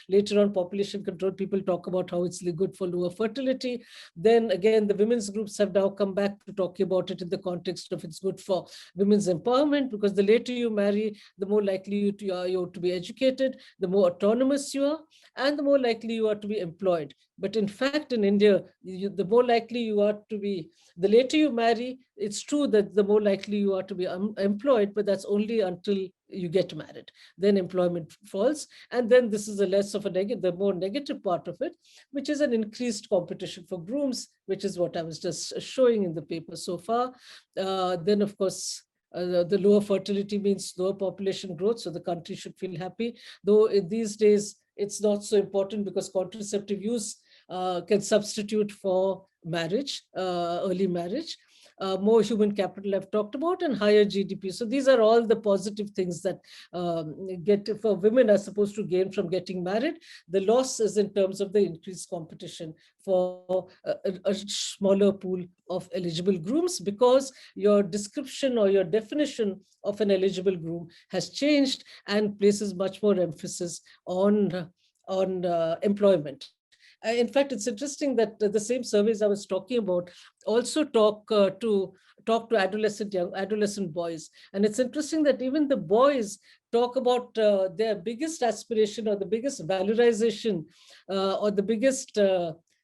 Later on, population control people talk about how it's good for lower fertility. Then again, the women's groups have now come back to talking about it in the context of it's good for women's empowerment, because the later you marry, the more likely you are to be educated, the more autonomous you are, and the more likely you are to be employed. But in fact, in India, the more likely you are to be, the later you marry, it's true that the more likely you are to be employed, but that's only until you get married. Then employment falls. And then this is a less of a the more negative part of it, which is an increased competition for grooms, which is what I was just showing in the paper so far. Then, of course, the lower fertility means lower population growth. So the country should feel happy. Though in these days, it's not so important because contraceptive use can substitute for marriage, early marriage. More human capital I've talked about, and higher GDP. So these are all the positive things that for women are supposed to gain from getting married. The loss is in terms of the increased competition for a smaller pool of eligible grooms, because your description or your definition of an eligible groom has changed and places much more emphasis on employment. In fact, it's interesting that the same surveys I was talking about also talk to adolescent boys. And it's interesting that even the boys talk about their biggest aspiration or the biggest valorization or the biggest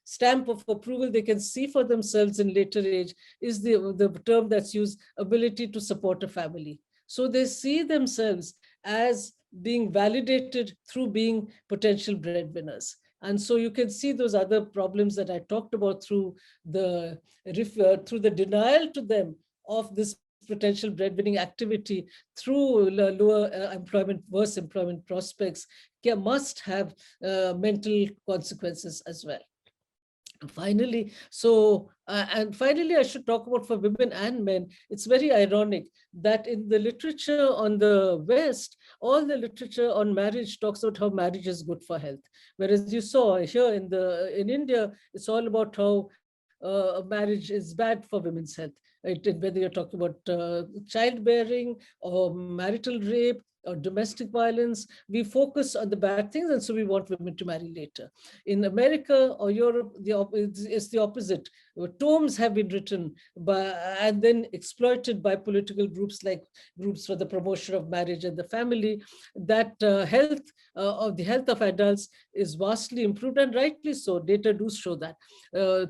stamp of approval they can see for themselves in later age is the term that's used, ability to support a family. So they see themselves as being validated through being potential breadwinners. And so you can see those other problems that I talked about through the denial to them of this potential breadwinning activity through lower employment, worse employment prospects, must have mental consequences as well. Finally, I should talk about for women and men. It's very ironic that in the literature on the West, all the literature on marriage talks about how marriage is good for health. Whereas you saw here in India, it's all about how marriage is bad for women's health. Right? Whether you're talking about childbearing or marital rape or domestic violence, we focus on the bad things, and so we want women to marry later. In America or Europe, it's the opposite. tomes have been written and then exploited by political groups like groups for the promotion of marriage and the family, that the health of adults is vastly improved, and rightly so. Data do show that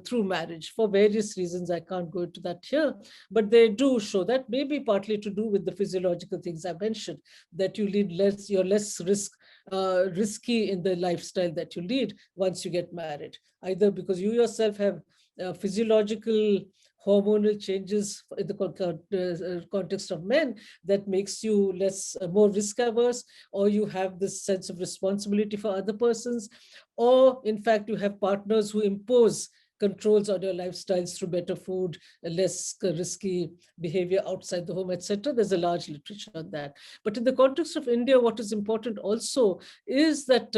through marriage for various reasons. I can't go into that here, but they do show that, maybe partly to do with the physiological things I mentioned, that you lead less, you're less risky in the lifestyle that you lead once you get married, either because you yourself have physiological hormonal changes in the context of men that makes you more risk averse, or you have this sense of responsibility for other persons, or in fact you have partners who impose controls on your lifestyles through better food, less risky behavior outside the home, etc. There's a large literature on that. But in the context of India, what is important also is that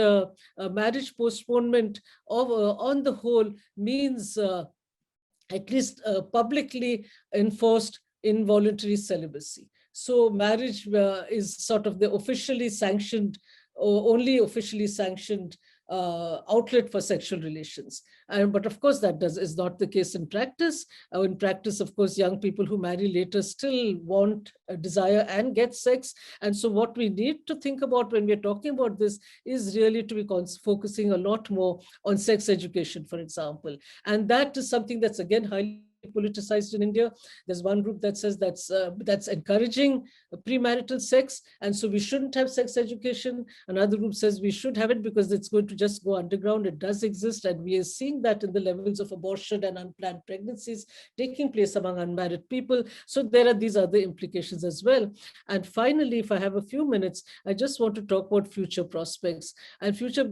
marriage postponement on the whole means at least publicly enforced involuntary celibacy. So marriage is sort of the officially sanctioned, or only officially sanctioned outlet for sexual relations. But of course, that is not the case in practice. In practice, of course, young people who marry later still want, desire, and get sex. And so what we need to think about when we're talking about this is really to be focusing a lot more on sex education, for example. And that is something that's, again, highly politicized in India. There's one group that says that's encouraging premarital sex, and so we shouldn't have sex education. Another group says we should have it because it's going to just go underground. It does exist, and we are seeing that in the levels of abortion and unplanned pregnancies taking place among unmarried people. So there are these other implications as well. And finally, if I have a few minutes, I just want to talk about future prospects. And future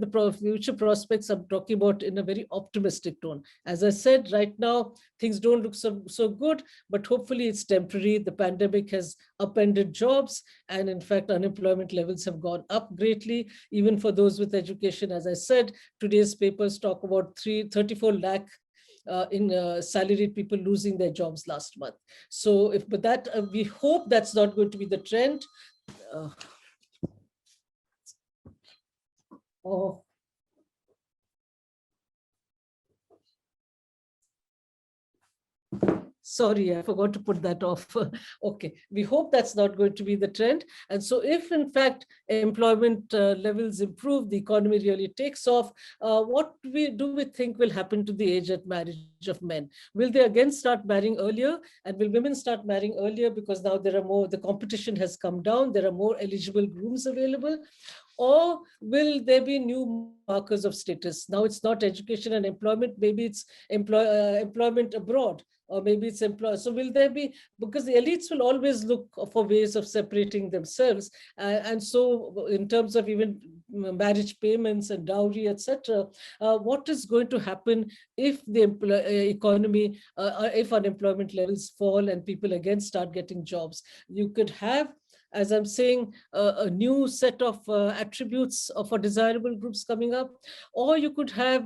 prospects I'm talking about in a very optimistic tone. As I said, right now, things don't look so good, but hopefully it's temporary. The pandemic has upended jobs, and in fact, unemployment levels have gone up greatly, even for those with education. As I said, today's papers talk about 34 lakh in salaried people losing their jobs last month. So we hope that's not going to be the trend. Oh. Sorry, I forgot to put that off. Okay, we hope that's not going to be the trend. And so if in fact employment levels improve, the economy really takes off, what do we think will happen to the age at marriage of men? Will they again start marrying earlier? And will women start marrying earlier because now the competition has come down, there are more eligible grooms available? Or will there be new markers of status? Now it's not education and employment, maybe it's employment abroad, or maybe it's employer. So will there be, because the elites will always look for ways of separating themselves. And so in terms of even marriage payments and dowry, etc., what is going to happen if the economy, if unemployment levels fall and people again start getting jobs? You could have, as I'm saying, a new set of attributes for desirable groups coming up, or you could have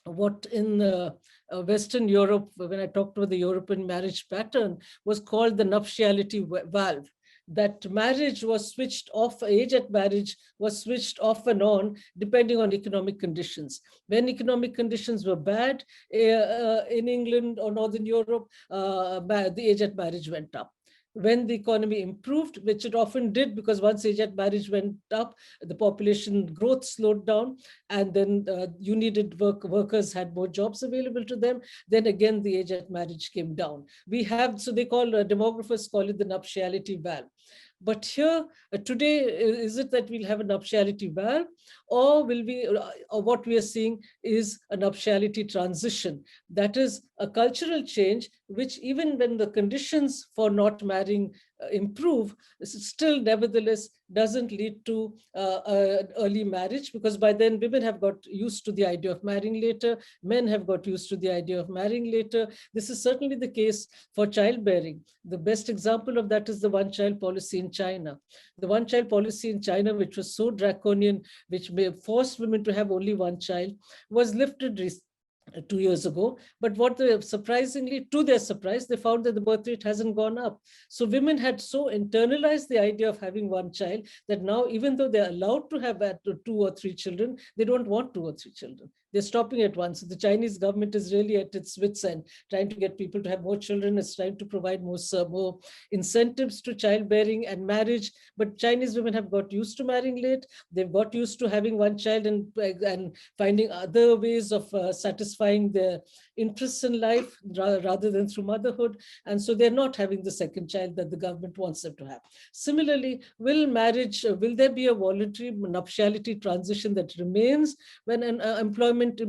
what in Western Europe, when I talked about the European marriage pattern, was called the nuptiality valve. That marriage was switched off, age at marriage was switched off and on depending on economic conditions. When economic conditions were bad in England or Northern Europe, the age at marriage went up. When the economy improved, which it often did, because once age at marriage went up, the population growth slowed down, and then you needed workers had more jobs available to them. Then again, the age at marriage came down. So they call, demographers call it the nuptiality valve. But here, today, is it that we'll have a nuptiality valve, or or what we are seeing is a nuptiality transition? That is a cultural change, which even when the conditions for not marrying improve, still nevertheless doesn't lead to early marriage, because by then women have got used to the idea of marrying later, men have got used to the idea of marrying later. This is certainly the case for childbearing. The best example of that is the one-child policy in China. The one-child policy in China, which was so draconian, which forced women to have only one child, was lifted 2 years ago. But surprisingly, to their surprise, they found that the birth rate hasn't gone up. So women had so internalized the idea of having one child that now, even though they're allowed to have 2 or 3 children, they don't want 2 or 3 children. They're stopping at once. The Chinese government is really at its wits' end, trying to get people to have more children. It's trying to provide more incentives to childbearing and marriage. But Chinese women have got used to marrying late. They've got used to having one child and finding other ways of satisfying their interests in life rather than through motherhood. And so they're not having the second child that the government wants them to have. Similarly, will there be a voluntary nuptiality transition that remains when employment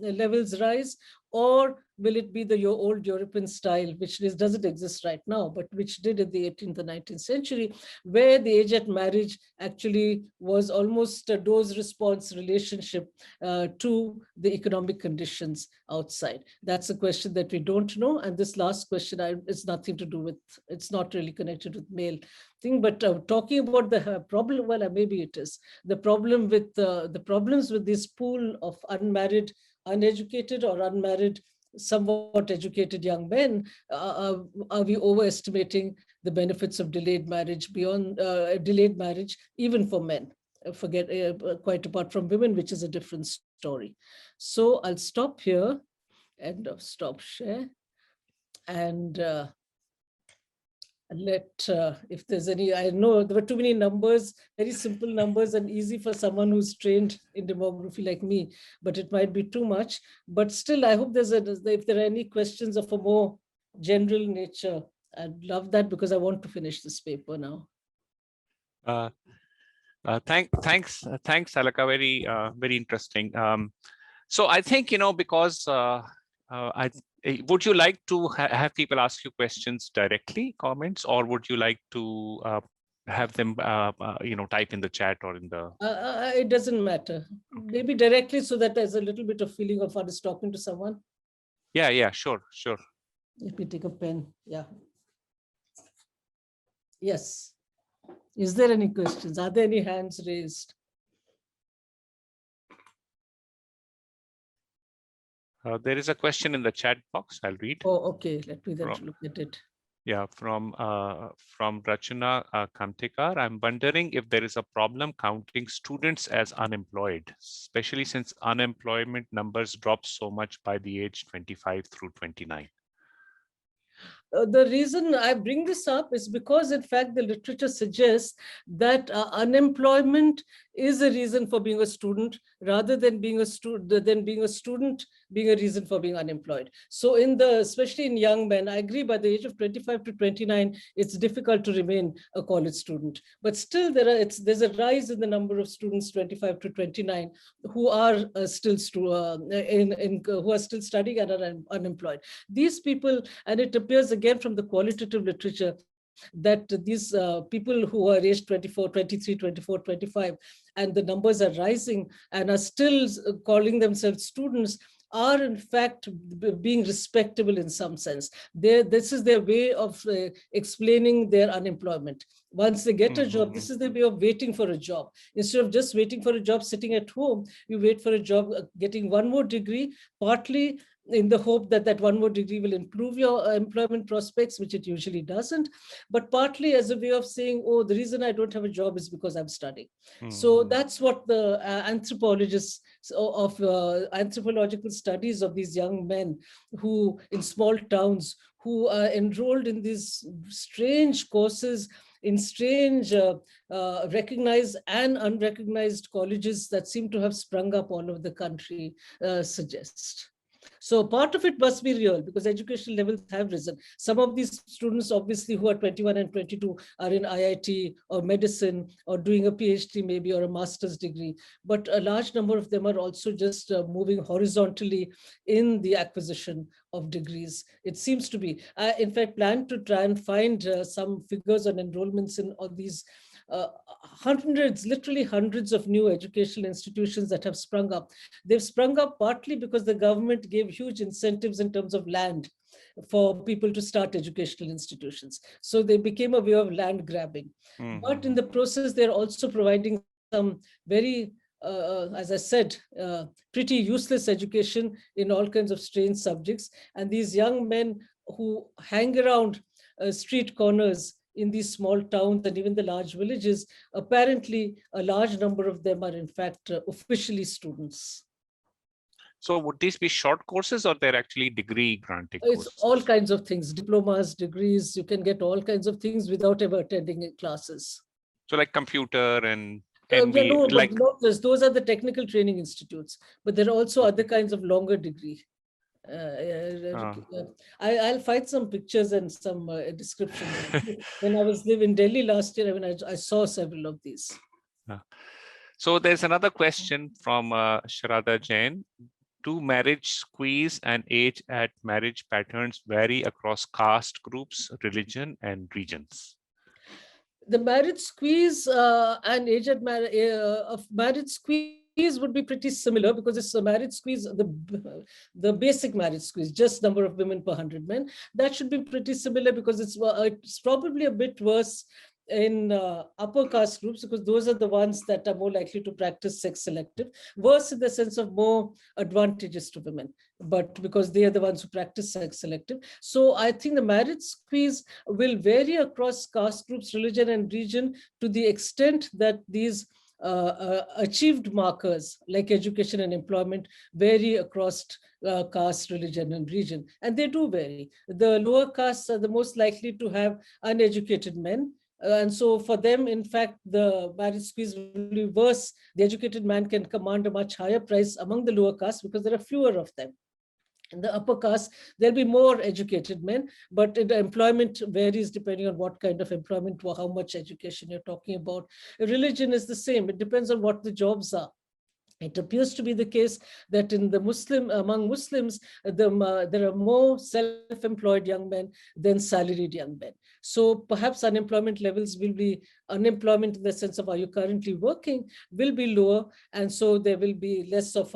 levels rise? Or will it be the old European style, which doesn't exist right now, but which did in the 18th and 19th century, where the age at marriage actually was almost a dose response relationship to the economic conditions outside? That's a question that we don't know. And this last question is nothing to do with, it's not really connected with male thing, but talking about the problem, well, maybe it is. The problems with this pool of unmarried, uneducated or unmarried, somewhat educated young men, are we overestimating the benefits of delayed marriage even for men? Quite apart from women, which is a different story. So I'll stop here, end of stop share, and if there's any, I know there were too many numbers, very simple numbers and easy for someone who's trained in demography like me, but it might be too much. But still, I hope if there are any questions of a more general nature, I'd love that, because I want to finish this paper now. Thanks, Alaka. Very interesting. So I think, because would you like to have people ask you questions directly, comments, or would you like to have them, type in the chat or in the? It doesn't matter. Okay. Maybe directly, so that there's a little bit of feeling of us talking to someone. Yeah, sure. Let me take a pen. Yeah. Yes. Is there any questions? Are there any hands raised? There is a question in the chat box. I'll read. Oh, okay. Let me then look at it. Yeah, from Rachana Kantekar. I'm wondering if there is a problem counting students as unemployed, especially since unemployment numbers drop so much by the age 25 through 29. The reason I bring this up is because, in fact, the literature suggests that unemployment is a reason for being a student, rather than being a student being a reason for being unemployed. So especially in young men, I agree, by the age of 25 to 29, it's difficult to remain a college student. But still, there's a rise in the number of students 25 to 29 who are still studying and are unemployed. These people, and it appears again from the qualitative literature, that these people who are aged 24, 23, 24, 25, and the numbers are rising and are still calling themselves students, are in fact being respectable in some sense. This is their way of explaining their unemployment. Once they get a job, this is their way of waiting for a job. Instead of just waiting for a job sitting at home, you wait for a job, getting one more degree, partly in the hope that one more degree will improve your employment prospects, which it usually doesn't, but partly as a way of saying, oh, the reason I don't have a job is because I'm studying. So that's what the anthropologists of anthropological studies of these young men who in small towns, who are enrolled in these strange courses in strange recognized and unrecognized colleges that seem to have sprung up all over the country suggest. So part of it must be real, because education levels have risen. Some of these students, obviously, who are 21 and 22 are in IIT or medicine or doing a PhD maybe, or a master's degree. But a large number of them are also just moving horizontally in the acquisition of degrees. It seems to be. I, in fact, plan to try and find some figures on enrollments in all these literally hundreds of new educational institutions that have sprung up. They've sprung up partly because the government gave huge incentives in terms of land for people to start educational institutions. So they became a way of land grabbing. But in the process, they're also providing some very, as I said, pretty useless education in all kinds of strange subjects. And these young men who hang around street corners in these small towns and even the large villages, apparently a large number of them are in fact officially students. So would these be short courses or they're actually degree granting It's courses? all kinds of things, diplomas, degrees, you can get all kinds of things without ever attending classes. So like computer and Yeah, MBA, no, but like not just, those are the technical training institutes, but there are also other kinds of longer degree. uh, I'll find some pictures and some descriptions. When I was living in Delhi last year, I mean, I saw several of these. so there's another question from Sharada Jain. Do marriage squeeze and age at marriage patterns vary across caste groups, religion, and regions? The marriage squeeze and age at of marriage squeeze would be pretty similar, because it's a marriage squeeze, the basic marriage squeeze, just number of women per 100 men. That should be pretty similar, because it's probably a bit worse in upper caste groups, because those are the ones that are more likely to practice sex selective. Worse in the sense of more advantages to women, but because they are the ones who practice sex selective. So I think the marriage squeeze will vary across caste groups, religion, and region, to the extent that these achieved markers like education and employment vary across caste, religion, and region. And they do vary. The lower castes are the most likely to have uneducated men. And so for them, in fact, the marriage squeeze will be worse. The educated man can command a much higher price among the lower castes because there are fewer of them. In the upper caste, there'll be more educated men, but the employment varies depending on what kind of employment, or how much education you're talking about. Religion is the same. It depends on what the jobs are. It appears to be the case that among Muslims, there are more self-employed young men than salaried young men. So perhaps unemployment levels will be, unemployment in the sense of are you currently working, will be lower. And so there will be less of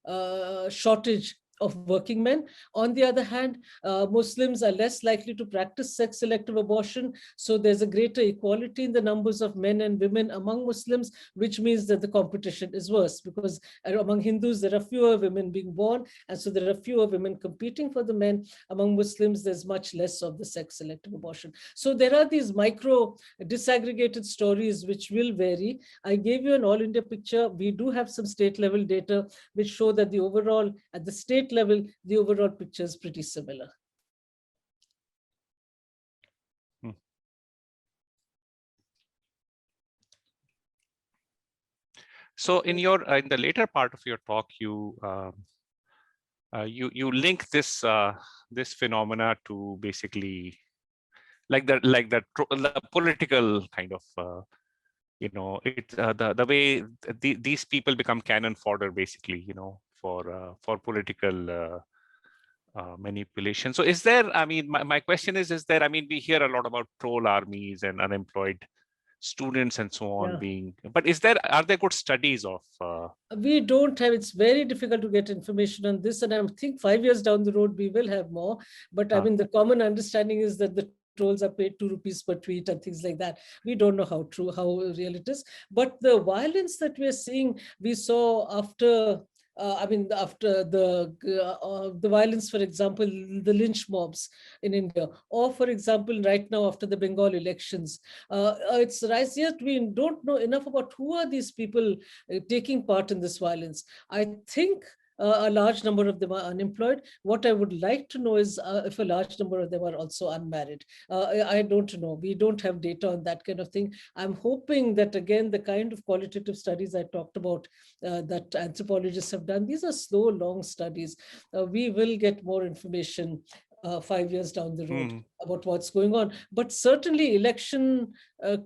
a shortage of working men. On the other hand, Muslims are less likely to practice sex selective abortion. So there's a greater equality in the numbers of men and women among Muslims, which means that the competition is worse, because among Hindus, there are fewer women being born. And so there are fewer women competing for the men. Among Muslims, there's much less of the sex selective abortion. So there are these micro disaggregated stories which will vary. I gave you an all India picture. We do have some state level data which show that the overall, at the state level, the overall picture is pretty similar. So in the later part of your talk, you link this this phenomena to basically like the political kind of the way these people become cannon fodder, basically, for political manipulation. So is there, I mean, my question is there, I mean, we hear a lot about troll armies and unemployed students and so on being, but are there good studies of we don't have, it's very difficult to get information on this, and I think 5 years down the road we will have more. But I mean, the common understanding is that the trolls are paid 2 rupees per tweet and things like that. We don't know how real it is. But the violence that we're seeing, we saw after after the violence, for example, the lynch mobs in India, or for example, right now after the Bengal elections, it's rise yet we don't know enough about who are these people taking part in this violence. I think a large number of them are unemployed. What I would like to know is if a large number of them are also unmarried. I don't know. We don't have data on that kind of thing. I'm hoping that, again, the kind of qualitative studies I talked about that anthropologists have done, these are slow, long studies. We will get more information 5 years down the road about what's going on. But certainly election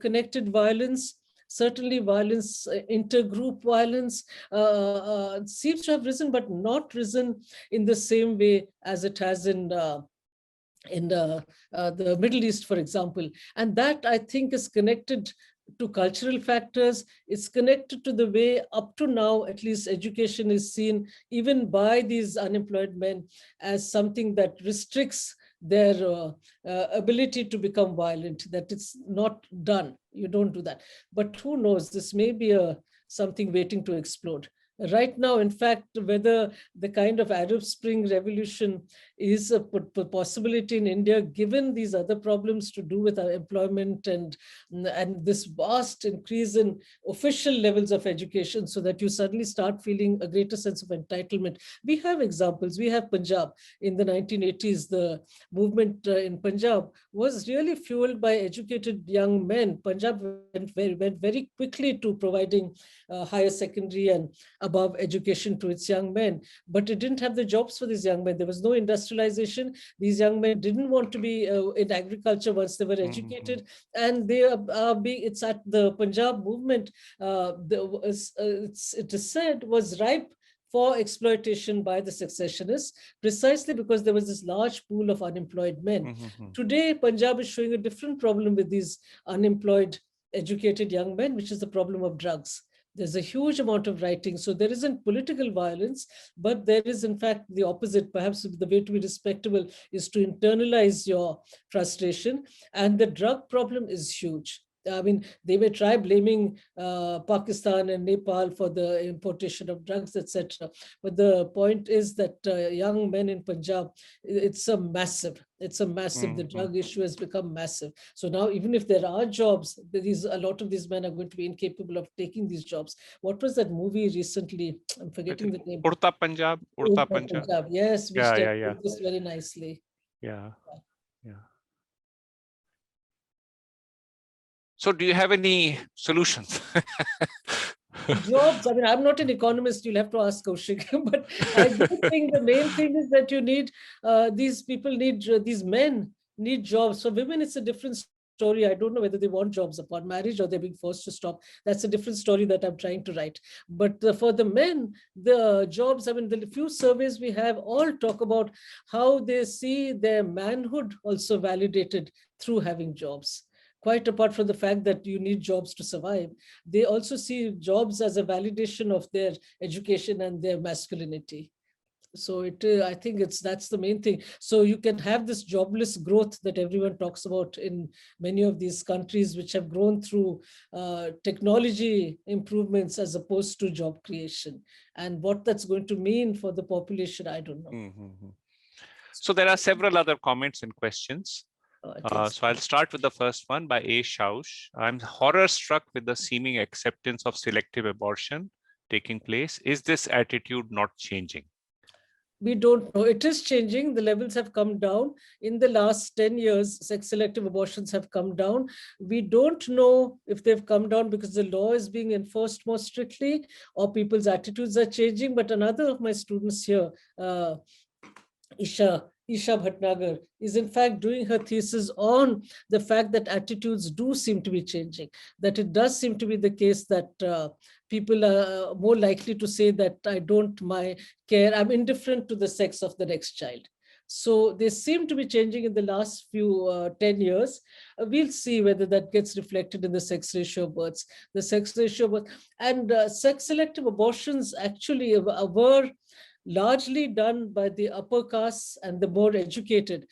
connected violence, certainly violence, intergroup violence seems to have risen, but not risen in the same way as it has in the Middle East, for example. And that, I think, is connected to cultural factors. It's connected to the way, up to now, at least, education is seen, even by these unemployed men, as something that restricts their ability to become violent, that it's not done. You don't do that. But who knows? This may be something waiting to explode. Right now, in fact, whether the kind of Arab Spring revolution is a possibility in India, given these other problems to do with our employment and this vast increase in official levels of education, so that you suddenly start feeling a greater sense of entitlement. We have examples. We have Punjab in the 1980s. The movement in Punjab was really fueled by educated young men. Punjab went very quickly to providing higher secondary and above education to its young men, but it didn't have the jobs for these young men. There was no industrialization. These young men didn't want to be in agriculture once they were educated, and they are being. It's at the Punjab movement. It is said was ripe for exploitation by the secessionists, precisely because there was this large pool of unemployed men. Today, Punjab is showing a different problem with these unemployed, educated young men, which is the problem of drugs. There's a huge amount of writing. So there isn't political violence, but there is, in fact, the opposite. Perhaps the way to be respectable is to internalize your frustration. And the drug problem is huge. I mean, they may try blaming Pakistan and Nepal for the importation of drugs, etc. But the point is that young men in Punjab, it's a massive. The drug issue has become massive. So now, even if there are jobs, a lot of these men are going to be incapable of taking these jobs. What was that movie recently? I'm forgetting the name. Urta Punjab. Punjab. Yes, which did this very nicely. Yeah. So do you have any solutions? Jobs. I mean, I'm not an economist. You'll have to ask Kaushik. But I do think the main thing is that you need, these men need jobs. For women, it's a different story. I don't know whether they want jobs upon marriage or they're being forced to stop. That's a different story that I'm trying to write. But for the men, the jobs, I mean, the few surveys we have all talk about how they see their manhood also validated through having jobs. Quite apart from the fact that you need jobs to survive, they also see jobs as a validation of their education and their masculinity. So I think that's the main thing. So you can have this jobless growth that everyone talks about in many of these countries, which have grown through technology improvements as opposed to job creation. And what that's going to mean for the population, I don't know. So there are several other comments and questions. So I'll start with the first one by A. Shaush. I'm horror struck with the seeming acceptance of selective abortion taking place. Is this attitude not changing? We don't know. It is changing. The levels have come down. In the last 10 years, sex-selective abortions have come down. We don't know if they've come down because the law is being enforced more strictly or people's attitudes are changing. But another of my students here, Isha Bhatnagar, is in fact doing her thesis on the fact that attitudes do seem to be changing, that it does seem to be the case that people are more likely to say that I'm indifferent to the sex of the next child. So they seem to be changing in the last few 10 years. We'll see whether that gets reflected in the sex ratio of births. The sex ratio of births and sex-selective abortions actually were largely done by the upper castes and the more educated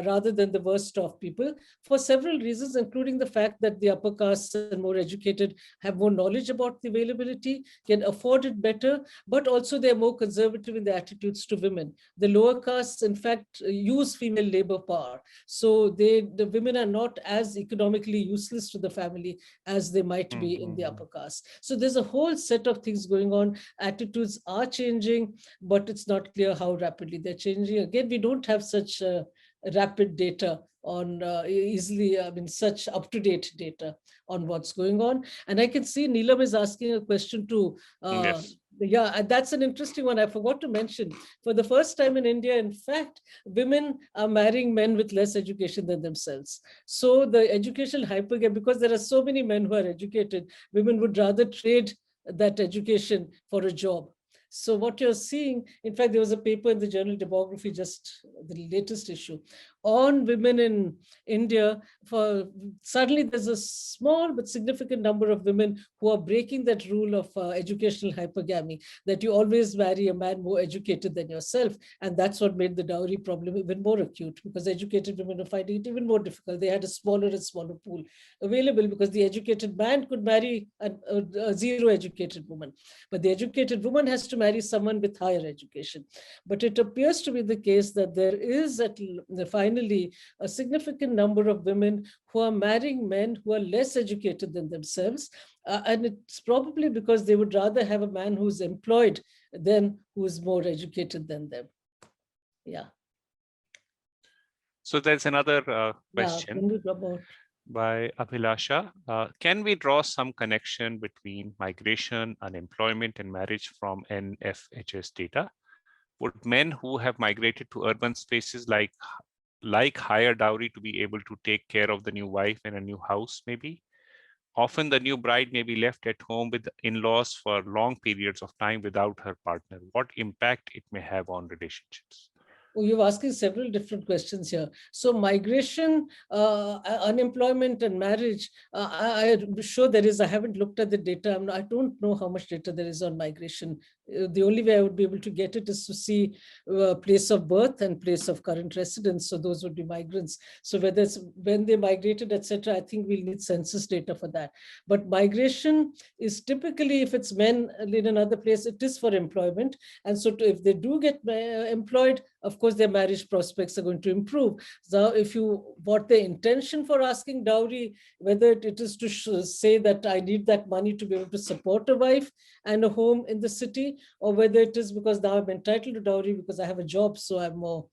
rather than the worst off people for several reasons, including the fact that the upper castes and more educated have more knowledge about the availability, can afford it better, but also they're more conservative in their attitudes to women. The lower castes, in fact, use female labor power. So the women are not as economically useless to the family as they might be in the upper caste. So there's a whole set of things going on. Attitudes are changing, but it's not clear how rapidly they're changing. Again, we don't have such rapid data on such up-to-date data on what's going on. And I can see Neelam is asking a question too. Yes. Yeah, that's an interesting one. I forgot to mention. For the first time in India, in fact, women are marrying men with less education than themselves. So the educational hypergamy, because there are so many men who are educated, women would rather trade that education for a job. So what you're seeing, in fact, there was a paper in the journal Demography, just the latest issue, on women in India, for suddenly there's a small but significant number of women who are breaking that rule of educational hypergamy, that you always marry a man more educated than yourself. And that's what made the dowry problem even more acute, because educated women are finding it even more difficult. They had a smaller and smaller pool available because the educated man could marry a zero educated woman. But the educated woman has to marry someone with higher education. But it appears to be the case that there is finally a significant number of women who are marrying men who are less educated than themselves. And it's probably because they would rather have a man who's employed than who's more educated than them. Yeah. So there's another question about by Abhilasha. Can we draw some connection between migration, unemployment, and marriage from NFHS data? Would men who have migrated to urban spaces like higher dowry to be able to take care of the new wife in a new house, maybe? Often the new bride may be left at home with in-laws for long periods of time without her partner. What impact it may have on relationships? Oh, you're asking several different questions here. So migration, unemployment, and marriage, I'm sure there is. I haven't looked at the data. I don't know how much data there is on migration. The only way I would be able to get it is to see place of birth and place of current residence. So those would be migrants. So whether it's when they migrated, etc., I think we'll need census data for that. But migration is typically, if it's men in another place, it is for employment. And so if they do get employed, of course, their marriage prospects are going to improve. So if what the intention for asking dowry, whether it is to say that I need that money to be able to support a wife and a home in the city, or whether it is because now I'm entitled to dowry because I have a job, so I'm more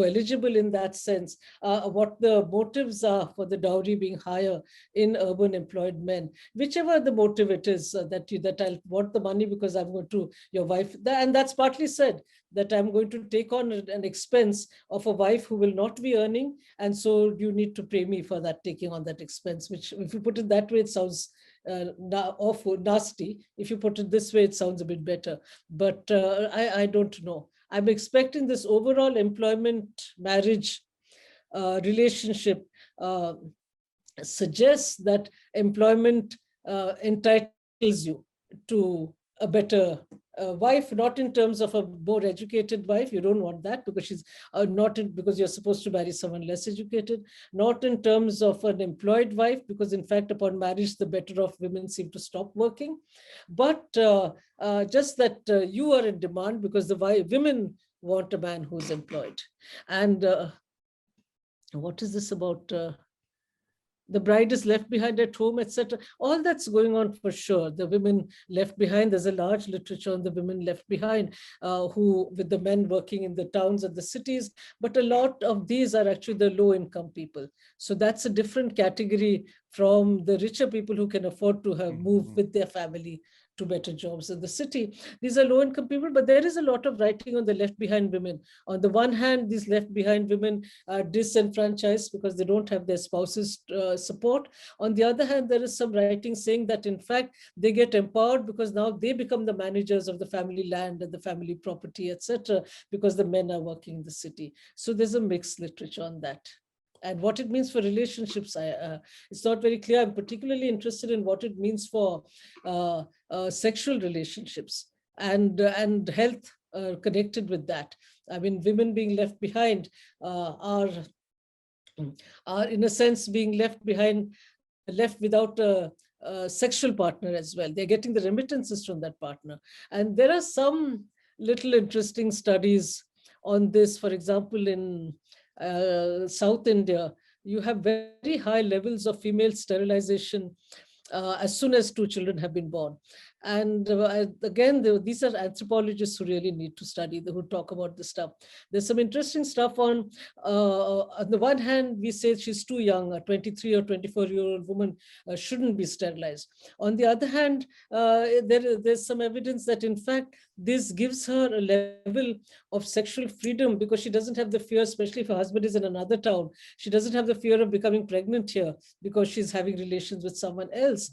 eligible in that sense. What the motives are for the dowry being higher in urban employed men, whichever the motive it is, that I'll want the money because I'm going to your wife, and that's partly said that I'm going to take on an expense of a wife who will not be earning, and so you need to pay me for that, taking on that expense. Which, if you put it that way, it sounds awful, nasty. If you put it this way, it sounds a bit better. But I don't know. I'm expecting this overall employment marriage relationship suggests that employment entitles you to a better wife, not in terms of a more educated wife. You don't want that because she's because you're supposed to marry someone less educated, not in terms of an employed wife, because in fact, upon marriage, the better off women seem to stop working, but just that you are in demand because the women want a man who's employed. And what is this about? The bride is left behind at home, etc. All that's going on for sure. The women left behind, there's a large literature on the women left behind, with the men working in the towns and the cities, but a lot of these are actually the low income people. So that's a different category from the richer people who can afford to have moved with their family to better jobs in the city. These are low income people, but there is a lot of writing on the left behind women. On the one hand, these left behind women are disenfranchised because they don't have their spouses' support. On the other hand, there is some writing saying that in fact, they get empowered because now they become the managers of the family land and the family property, etc., because the men are working in the city. So there's a mixed literature on that. And what it means for relationships, it's not very clear. I'm particularly interested in what it means for sexual relationships and health connected with that. I mean, women being left behind are in a sense being left behind, left without a sexual partner as well. They're getting the remittances from that partner. And there are some little interesting studies on this. For example, in South India, you have very high levels of female sterilization as soon as 2 children have been born. And again, these are anthropologists who really need to study, who talk about this stuff. There's some interesting stuff on the one hand, we say she's too young, a 23 or 24-year-old woman shouldn't be sterilized. On the other hand, there's some evidence that in fact, this gives her a level of sexual freedom because she doesn't have the fear, especially if her husband is in another town. She doesn't have the fear of becoming pregnant here because she's having relations with someone else.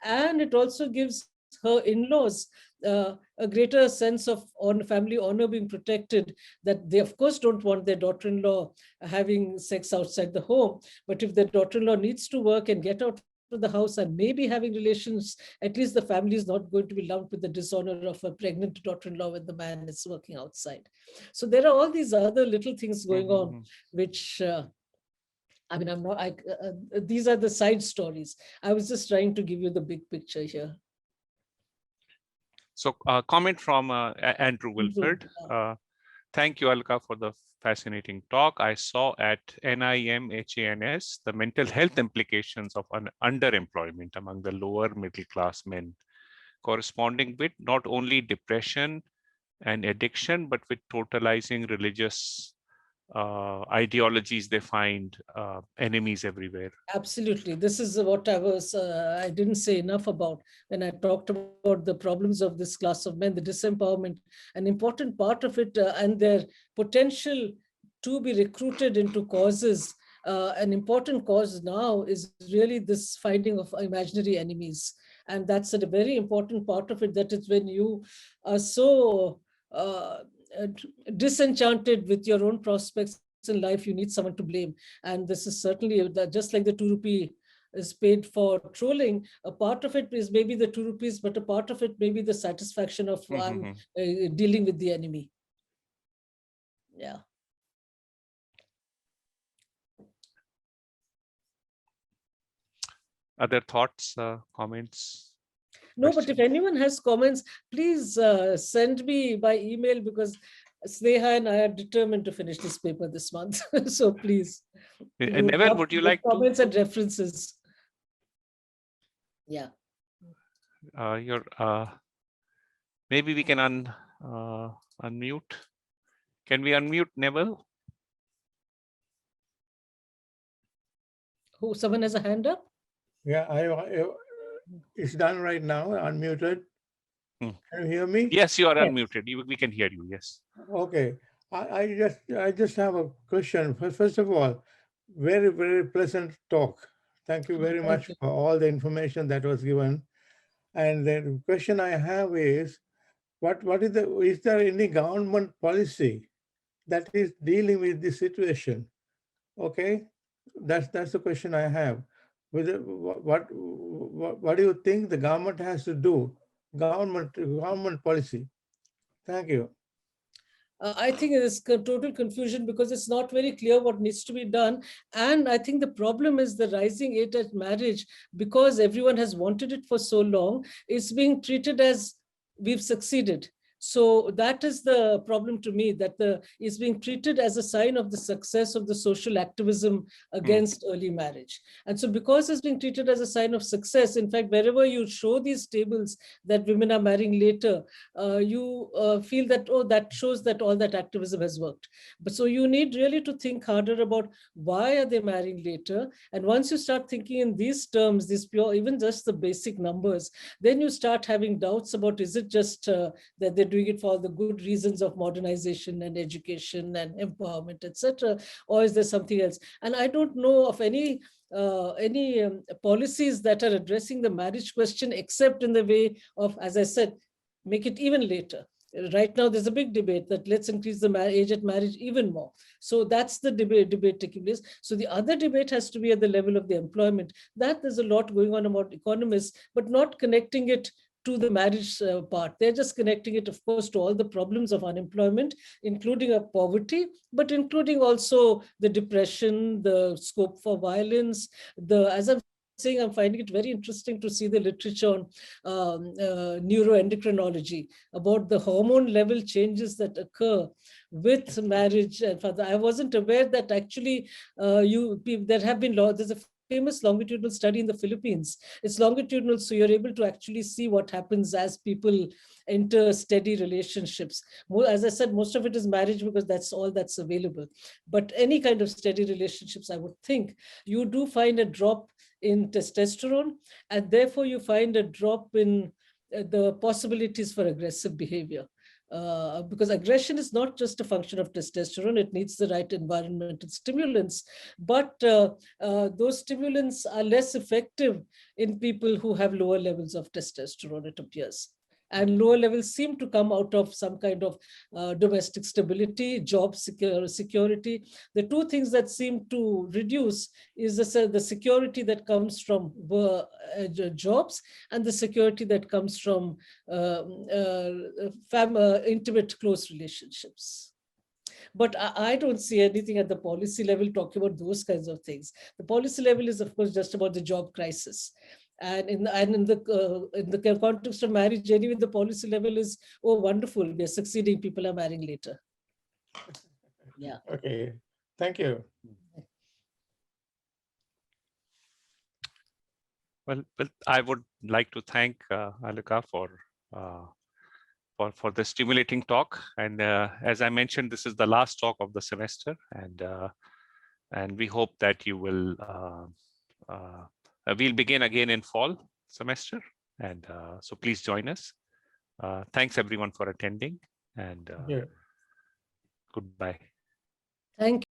And it also gives her in-laws a greater sense of family honor being protected, that they of course don't want their daughter-in-law having sex outside the home. But if their daughter-in-law needs to work and get out of the house and maybe having relations, at least the family is not going to be lumped with the dishonor of a pregnant daughter-in-law when the man is working outside. So there are all these other little things going on, which I mean, I'm not, these are the side stories. I was just trying to give you the big picture here. So comment from Andrew Wilford. Thank you, Alaka, for the fascinating talk. I saw at NIMHANS the mental health implications of underemployment among the lower middle class men, corresponding with not only depression and addiction, but with totalizing religious ideologies. They find enemies everywhere. Absolutely. This is what I didn't say enough about when I talked about the problems of this class of men, the disempowerment, an important part of it, and their potential to be recruited into causes. An important cause now is really this finding of imaginary enemies. And that's a very important part of it. That is when you are so disenchanted with your own prospects in life, you need someone to blame. And this is certainly just like the 2 rupee is paid for trolling. A part of it is maybe the 2 rupees, but a part of it may be the satisfaction of dealing with the enemy. Yeah. Other thoughts, comments? No, but if anyone has comments, please send me by email, because Sneha and I are determined to finish this paper this month. So please. Neville, would you like comments and references? Yeah. Maybe we can unmute. Can we unmute Neville? Who? Someone has a hand up? Yeah, it's done right now, unmuted. Can you hear me? Yes, you are unmuted. We can hear you, yes. Okay. I just have a question. First of all, very, very pleasant talk. Thank you very much for all the information that was given. And the question I have is, is there any government policy that is dealing with this situation? Okay, that's the question I have. What do you think the government has to do? Government policy. Thank you. I think it is total confusion, because it's not very clear what needs to be done. And I think the problem is the rising age at marriage, because everyone has wanted it for so long, is being treated as we've succeeded. So that is the problem to me, that is being treated as a sign of the success of the social activism against early marriage. And so because it's being treated as a sign of success, in fact, wherever you show these tables that women are marrying later, you feel that, oh, that shows that all that activism has worked. But so you need really to think harder about why are they marrying later? And once you start thinking in these terms, these pure, even just the basic numbers, then you start having doubts about, is it just that they're doing it for all the good reasons of modernization and education and empowerment, etc., or is there something else? And I don't know of any policies that are addressing the marriage question, except in the way of, as I said, make it even later. Right now, there's a big debate that let's increase the age at marriage even more. So that's the debate taking place. So the other debate has to be at the level of the employment. That there's a lot going on about economists, but not connecting it to the marriage part. They're just connecting it, of course, to all the problems of unemployment, including poverty, but including also the depression, the scope for violence, as I'm saying, I'm finding it very interesting to see the literature on neuroendocrinology about the hormone level changes that occur with marriage. And I wasn't aware that actually there have been there's a famous longitudinal study in the Philippines. It's longitudinal, so you're able to actually see what happens as people enter steady relationships. As I said, most of it is marriage, because that's all that's available. But any kind of steady relationships, I would think, you do find a drop in testosterone, and therefore you find a drop in the possibilities for aggressive behavior. because aggression is not just a function of testosterone, it needs the right environmental stimulants. But those stimulants are less effective in people who have lower levels of testosterone, it appears. And lower levels seem to come out of some kind of domestic stability, job security. The two things that seem to reduce is the security that comes from jobs and the security that comes from intimate, close relationships. But I don't see anything at the policy level talking about those kinds of things. The policy level is, of course, just about the job crisis. And in the context of marriage, anyway, the policy level is, oh, wonderful, we are succeeding, people are marrying later. Yeah. Okay, thank you. Well, I would like to thank Alaka for the stimulating talk. And as I mentioned, this is the last talk of the semester, and we hope that you will. We'll begin again in fall semester, and so please join us. Thanks everyone for attending, and Yeah. goodbye. Thank you.